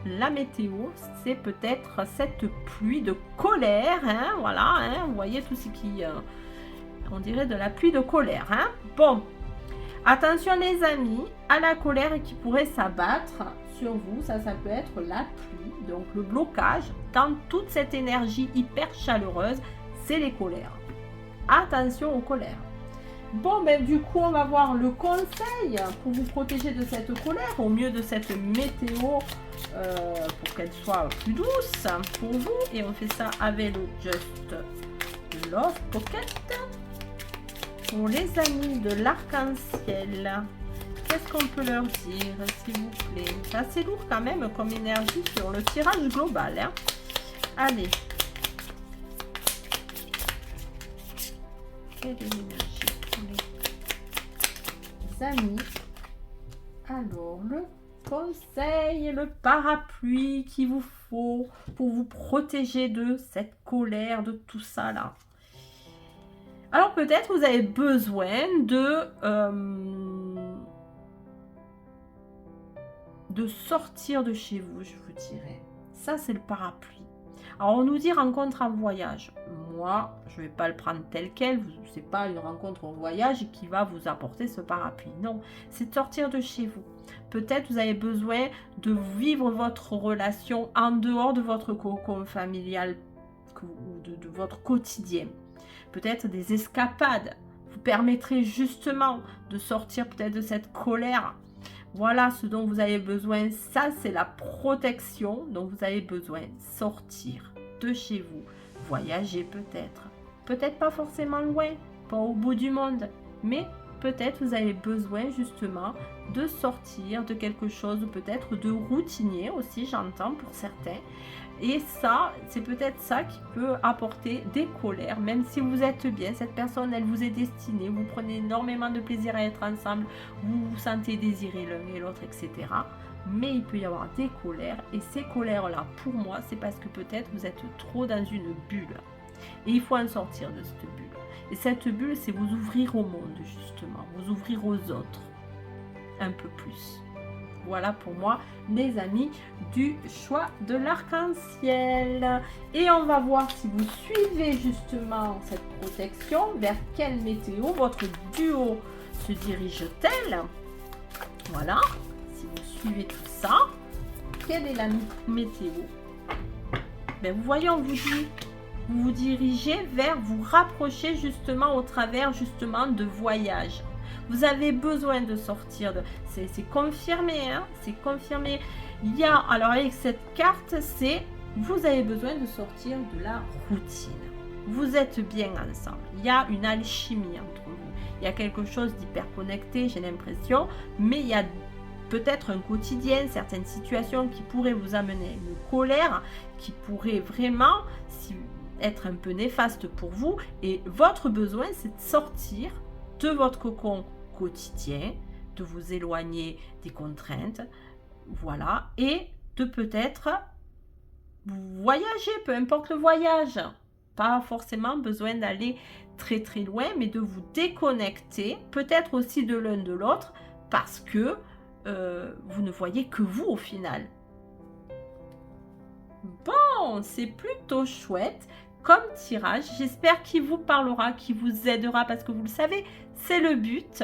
La météo, c'est peut-être cette pluie de colère. Hein, voilà, hein, vous voyez tout ce qui... on dirait de la pluie de colère. Hein. Bon, attention les amis, à la colère qui pourrait s'abattre sur vous. Ça peut être la pluie. Donc, le blocage dans toute cette énergie hyper chaleureuse, c'est les colères. Attention aux colères. Bon, du coup, on va voir le conseil pour vous protéger de cette colère, au mieux de cette météo, pour qu'elle soit plus douce pour vous. Et on fait ça avec le Just Love Pocket. Pour les amis de l'arc-en-ciel, qu'est-ce qu'on peut leur dire, s'il vous plaît? C'est assez lourd quand même comme énergie sur le tirage global. Hein. Allez. Quelle est l'énergie pour les amis? Alors, le conseil, le parapluie qu'il vous faut pour vous protéger de cette colère, de tout ça là. Alors peut-être vous avez besoin de sortir de chez vous, je vous dirais. Ça, c'est le parapluie. Alors, on nous dit rencontre en voyage. Moi, je ne vais pas le prendre tel quel. Ce n'est pas une rencontre en voyage qui va vous apporter ce parapluie. Non, c'est de sortir de chez vous. Peut-être vous avez besoin de vivre votre relation en dehors de votre cocon familial ou de votre quotidien. Peut-être des escapades vous permettraient justement de sortir peut-être de cette colère. Voilà ce dont vous avez besoin. Ça, c'est la protection dont vous avez besoin. Sortir de chez vous. Voyager peut-être. Peut-être pas forcément loin, pas au bout du monde. Mais peut-être vous avez besoin justement de sortir de quelque chose, peut-être de routinier aussi, j'entends pour certains. Et ça, c'est peut-être ça qui peut apporter des colères, même si vous êtes bien, cette personne, elle vous est destinée, vous prenez énormément de plaisir à être ensemble, vous vous sentez désiré l'un et l'autre, etc. Mais il peut y avoir des colères, et ces colères-là, pour moi, c'est parce que peut-être vous êtes trop dans une bulle. Et il faut en sortir de cette bulle. Et cette bulle, c'est vous ouvrir au monde, justement, vous ouvrir aux autres, un peu plus. Voilà pour moi, les amis du choix de l'arc-en-ciel. Et on va voir si vous suivez justement cette protection, vers quelle météo votre duo se dirige-t-elle. Voilà, si vous suivez tout ça, quelle est la météo? Vous voyez, on vous dit, vous vous dirigez vers, vous rapprocher justement au travers justement de voyages. Vous avez besoin de sortir de... C'est confirmé, hein, c'est confirmé. Il y a... Alors, avec cette carte, c'est... Vous avez besoin de sortir de la routine. Vous êtes bien ensemble. Il y a une alchimie entre vous. Il y a quelque chose d'hyper connecté, j'ai l'impression. Mais il y a peut-être un quotidien, certaines situations qui pourraient vous amener une colère, qui pourraient vraiment être un peu néfaste pour vous. Et votre besoin, c'est de sortir de votre cocon quotidien, de vous éloigner des contraintes, voilà, et de peut-être voyager, peu importe le voyage, pas forcément besoin d'aller très très loin, mais de vous déconnecter, peut-être aussi de l'un de l'autre, parce que vous ne voyez que vous au final. Bon, c'est plutôt chouette comme tirage. J'espère qu'il vous parlera, qu'il vous aidera, parce que vous le savez, c'est le but.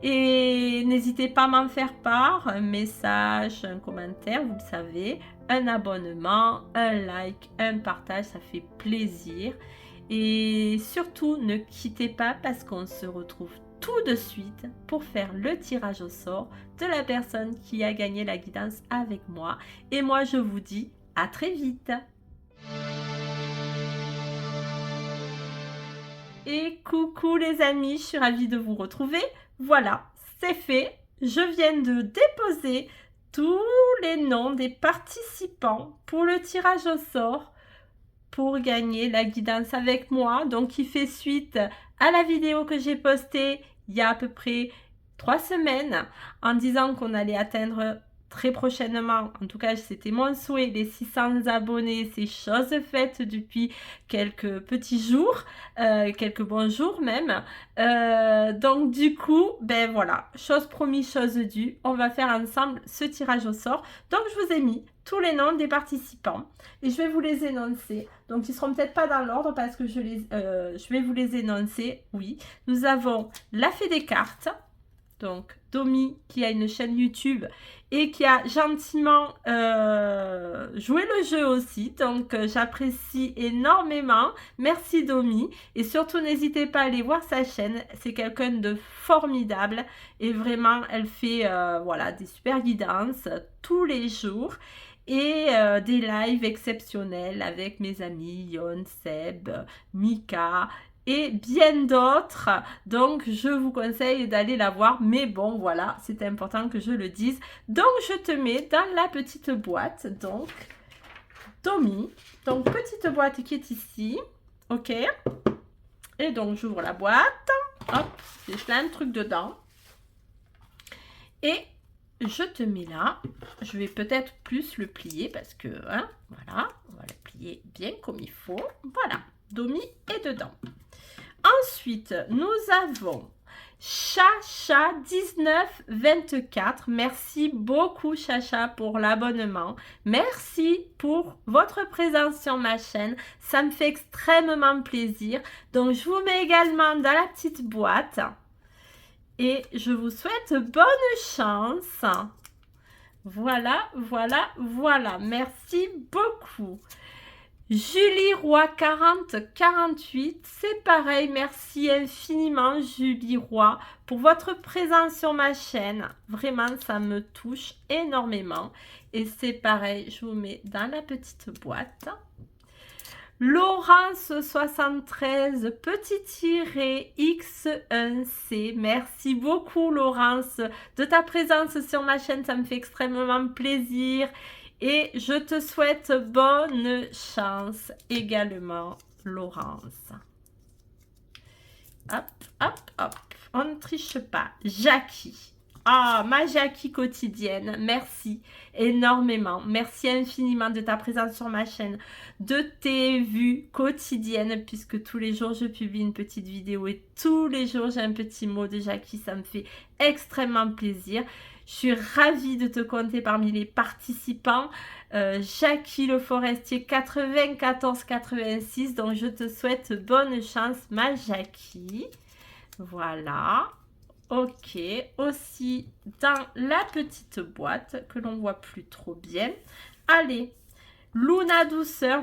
Et n'hésitez pas à m'en faire part, un message, un commentaire, vous le savez, un abonnement, un like, un partage, ça fait plaisir. Et surtout, ne quittez pas parce qu'on se retrouve tout de suite pour faire le tirage au sort de la personne qui a gagné la guidance avec moi. Et moi, je vous dis à très vite. Et coucou les amis, je suis ravie de vous retrouver. Voilà, c'est fait. Je viens de déposer tous les noms des participants pour le tirage au sort pour gagner la guidance avec moi. Donc, qui fait suite à la vidéo que j'ai postée il y a à peu près 3 semaines en disant qu'on allait atteindre très prochainement, en tout cas c'était mon souhait, les 600 abonnés. C'est chose faite depuis quelques petits jours, quelques bons jours même. Donc du coup, ben voilà, chose promise, chose due, on va faire ensemble ce tirage au sort. Donc je vous ai mis tous les noms des participants et je vais vous les énoncer. Donc ils seront peut-être pas dans l'ordre parce que je vais vous les énoncer. Oui, nous avons la Fée des cartes, donc Domi qui a une chaîne YouTube et qui a gentiment joué le jeu aussi, donc j'apprécie énormément. Merci Domi, et surtout n'hésitez pas à aller voir sa chaîne, c'est quelqu'un de formidable et vraiment elle fait voilà, des super guidances tous les jours et des lives exceptionnels avec mes amis Yon, Seb, Mika et bien d'autres. Donc je vous conseille d'aller la voir, mais bon voilà, c'est important que je le dise. Donc je te mets dans la petite boîte, donc Domi, donc petite boîte qui est ici, ok, et donc j'ouvre la boîte, hop, j'ai plein de trucs dedans et je te mets là. Je vais peut-être plus le plier parce que hein, voilà, on va le plier bien comme il faut. Voilà, Domi est dedans. Ensuite, nous avons Chacha 1924. Merci beaucoup Chacha pour l'abonnement. Merci pour votre présence sur ma chaîne. Ça me fait extrêmement plaisir. Donc, je vous mets également dans la petite boîte. Et je vous souhaite bonne chance. Voilà, voilà, voilà. Merci beaucoup. Julie Roy 4048, c'est pareil, merci infiniment Julie Roy pour votre présence sur ma chaîne. Vraiment, ça me touche énormément. Et c'est pareil, je vous mets dans la petite boîte. Laurence 73, petit tiré X1C. Merci beaucoup Laurence de ta présence sur ma chaîne, ça me fait extrêmement plaisir. Et je te souhaite bonne chance également, Laurence. Hop, hop, hop. On ne triche pas. Jackie. Ah, ma Jackie quotidienne. Merci énormément. Merci infiniment de ta présence sur ma chaîne, de tes vues quotidiennes, puisque tous les jours, je publie une petite vidéo et tous les jours, j'ai un petit mot de Jackie. Ça me fait extrêmement plaisir. Je suis ravie de te compter parmi les participants. Jackie Le Forestier 9486. Donc, je te souhaite bonne chance, ma Jackie. Voilà. Ok. Aussi, dans la petite boîte que l'on voit plus trop bien. Allez. Luna Douceur,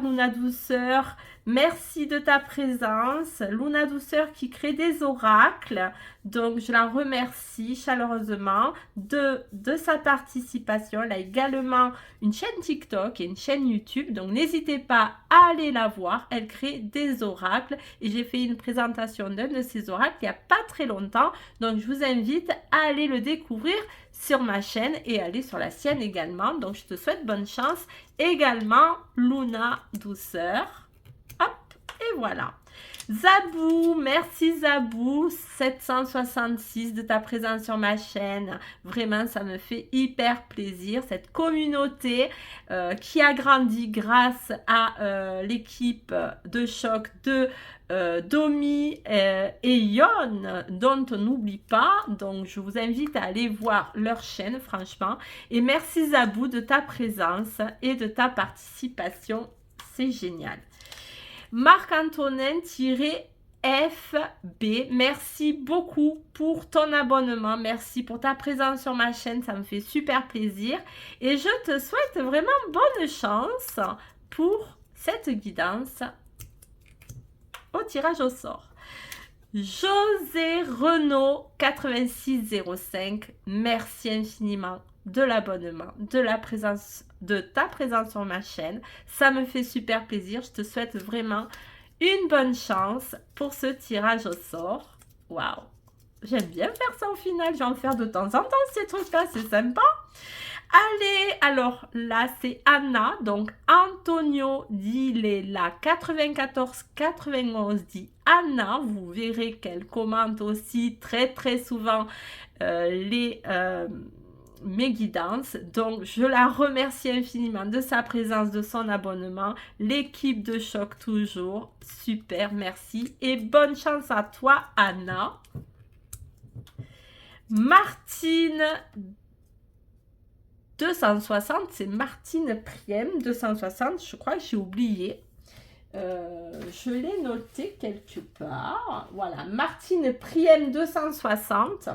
merci de ta présence. Luna Douceur qui crée des oracles. Donc, je la remercie chaleureusement de sa participation. Elle a également une chaîne TikTok et une chaîne YouTube. Donc, n'hésitez pas à aller la voir. Elle crée des oracles. Et j'ai fait une présentation d'un de ces oracles il n'y a pas très longtemps. Donc, je vous invite à aller le découvrir sur ma chaîne et aller sur la sienne également. Donc, je te souhaite bonne chance également, Luna Douceur. Hop, et voilà. Zabou, merci Zabou 766 de ta présence sur ma chaîne. Vraiment, ça me fait hyper plaisir. Cette communauté qui a grandi grâce à l'équipe de choc de Domi et Yon, dont on n'oublie pas. Donc, je vous invite à aller voir leur chaîne, franchement. Et merci Zabou de ta présence et de ta participation. C'est génial. Marc-Antonin FB, merci beaucoup pour ton abonnement, merci pour ta présence sur ma chaîne, ça me fait super plaisir et je te souhaite vraiment bonne chance pour cette guidance au tirage au sort. José Renaud 8605, merci infiniment de l'abonnement, de ta présence sur ma chaîne, ça me fait super plaisir, je te souhaite vraiment une bonne chance pour ce tirage au sort. Waouh, j'aime bien faire ça au final, je vais en faire de temps en temps ces trucs-là, c'est sympa. Allez, alors là c'est Anna, donc Antonio dit là 94-91 dit Anna, vous verrez qu'elle commente aussi très souvent mes guidances, donc je la remercie infiniment de sa présence, de son abonnement, l'équipe de Choc toujours, super, merci et bonne chance à toi Anna. Martine 260, c'est Martine Priem 260, je crois que j'ai oublié. Je l'ai noté quelque part. Voilà, Martine Priem 260.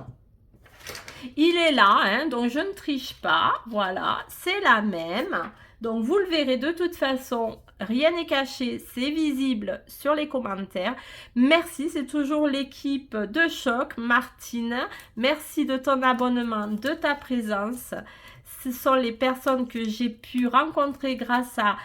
Il est là, hein, donc je ne triche pas. Voilà, c'est la même. Donc vous le verrez de toute façon, rien n'est caché, c'est visible sur les commentaires. Merci, c'est toujours l'équipe de Choc, Martine. Merci de ton abonnement, de ta présence. Ce sont les personnes que j'ai pu rencontrer grâce à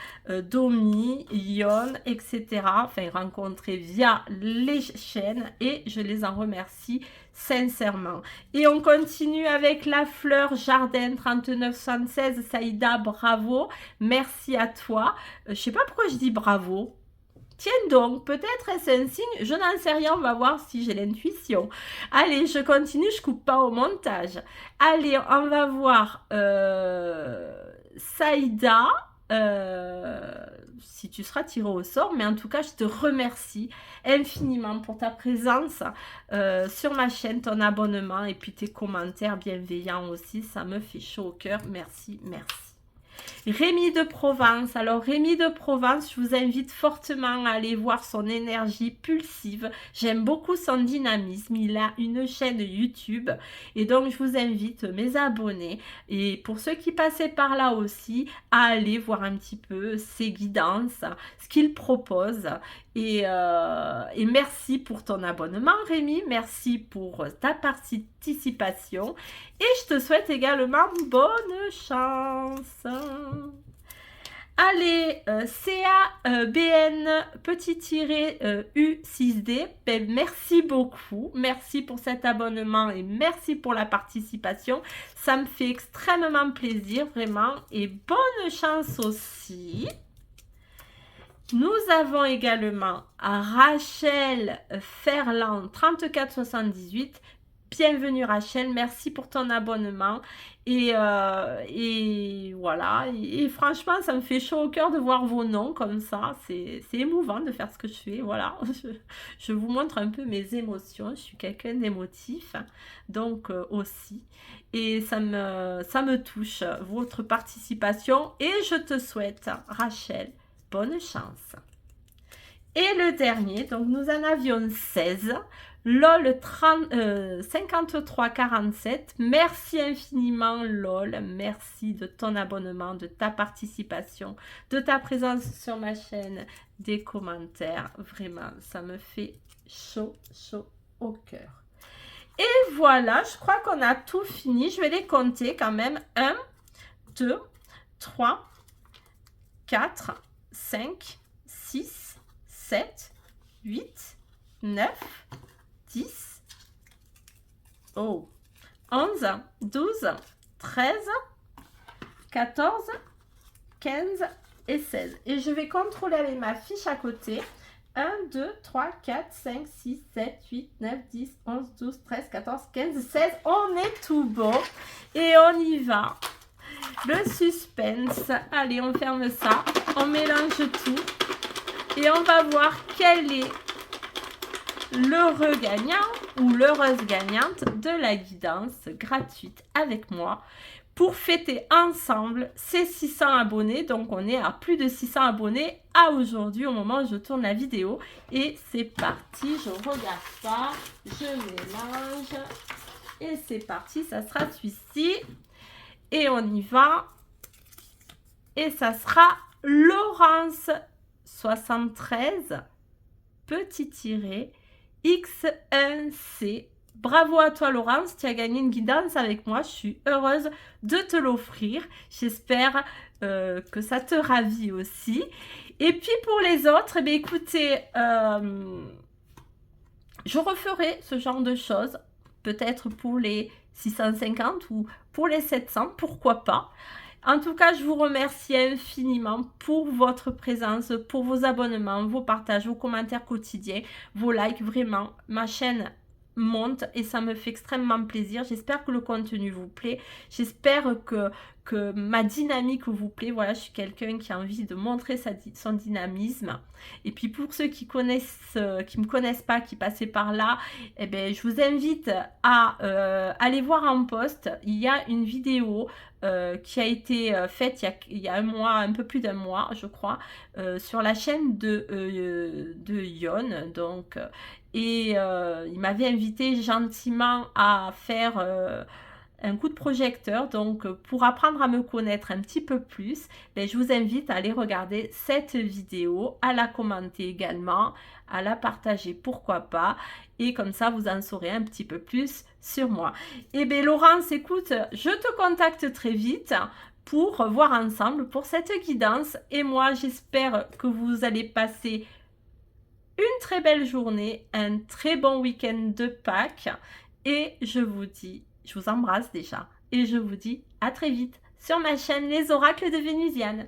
Domi, Yon, etc. Enfin, rencontrer via les chaînes et je les en remercie sincèrement. Et on continue avec la fleur jardin 3976. Saïda, bravo. Merci à toi. Je sais pas pourquoi je dis bravo. Tiens donc, peut-être est-ce un signe, je n'en sais rien, on va voir si j'ai l'intuition. Allez, je continue, je coupe pas au montage. Allez, on va voir Saïda, si tu seras tiré au sort, mais en tout cas, je te remercie infiniment pour ta présence sur ma chaîne, ton abonnement et puis tes commentaires bienveillants aussi, ça me fait chaud au cœur, merci, merci. Rémi de Provence, alors Rémi de Provence, je vous invite fortement à aller voir son énergie pulsive, j'aime beaucoup son dynamisme, il a une chaîne YouTube et donc je vous invite mes abonnés et pour ceux qui passaient par là aussi à aller voir un petit peu ses guidances, ce qu'il propose et merci pour ton abonnement Rémi, merci pour ta participation et je te souhaite également bonne chance. Allez, CABN petit tiré U6D, ben, merci beaucoup, merci pour cet abonnement et merci pour la participation, ça me fait extrêmement plaisir vraiment et bonne chance aussi. Nous avons également Rachel Ferland 3478. Bienvenue Rachel, merci pour ton abonnement et voilà et franchement ça me fait chaud au cœur de voir vos noms comme ça, c'est émouvant de faire ce que je fais, voilà, je vous montre un peu mes émotions, je suis quelqu'un d'émotif donc aussi et ça me touche votre participation et je te souhaite Rachel bonne chance. Et le dernier, donc nous en avions 16, LOL 5347, merci infiniment LOL, merci de ton abonnement, de ta participation, de ta présence sur ma chaîne, des commentaires, vraiment ça me fait chaud au cœur. Et voilà, je crois qu'on a tout fini, je vais les compter quand même, 1, 2, 3, 4, 5, 6, 7, 8, 9, 10, 11, 12, 13, 14, 15 et 16. Et je vais contrôler avec ma fiche à côté. 1, 2, 3, 4, 5, 6, 7, 8, 9, 10, 11, 12, 13, 14, 15, 16. On est tout bon. Et on y va. Le suspense. Allez, on ferme ça. On mélange tout. Et on va voir quel est l'heureux gagnant ou l'heureuse gagnante de la guidance gratuite avec moi pour fêter ensemble ces 600 abonnés. Donc on est à plus de 600 abonnés à aujourd'hui au moment où je tourne la vidéo. Et c'est parti, je regarde ça, je mélange et c'est parti, ça sera celui-ci. Et on y va. Et ça sera Laurence 73, petit tiré, X1C. Bravo à toi Laurence, tu as gagné une guidance avec moi, je suis heureuse de te l'offrir. J'espère que ça te ravit aussi. Et puis pour les autres, eh bien, écoutez, je referai ce genre de choses, peut-être pour les 650 ou pour les 700, pourquoi pas. En tout cas, je vous remercie infiniment pour votre présence, pour vos abonnements, vos partages, vos commentaires quotidiens, vos likes. Vraiment, ma chaîne monte et ça me fait extrêmement plaisir. J'espère que le contenu vous plaît. J'espère que ma dynamique vous plaît. Voilà, je suis quelqu'un qui a envie de montrer son dynamisme. Et puis pour ceux qui me connaissent pas, qui passaient par là, eh bien, je vous invite à aller voir en post. Il y a une vidéo qui a été faite il y a un mois, un peu plus d'un mois, je crois, sur la chaîne de Yon. Donc, il m'avait invité gentiment à faire un coup de projecteur. Donc, pour apprendre à me connaître un petit peu plus, ben, je vous invite à aller regarder cette vidéo, à la commenter également, à la partager, pourquoi pas. Et comme ça, vous en saurez un petit peu plus sur moi. Et bien, Laurence, écoute, je te contacte très vite pour voir ensemble pour cette guidance. Et moi, j'espère que vous allez passer une très belle journée, un très bon week-end de Pâques. Et je vous embrasse déjà. Et je vous dis à très vite sur ma chaîne Les Oracles de Vénusiane.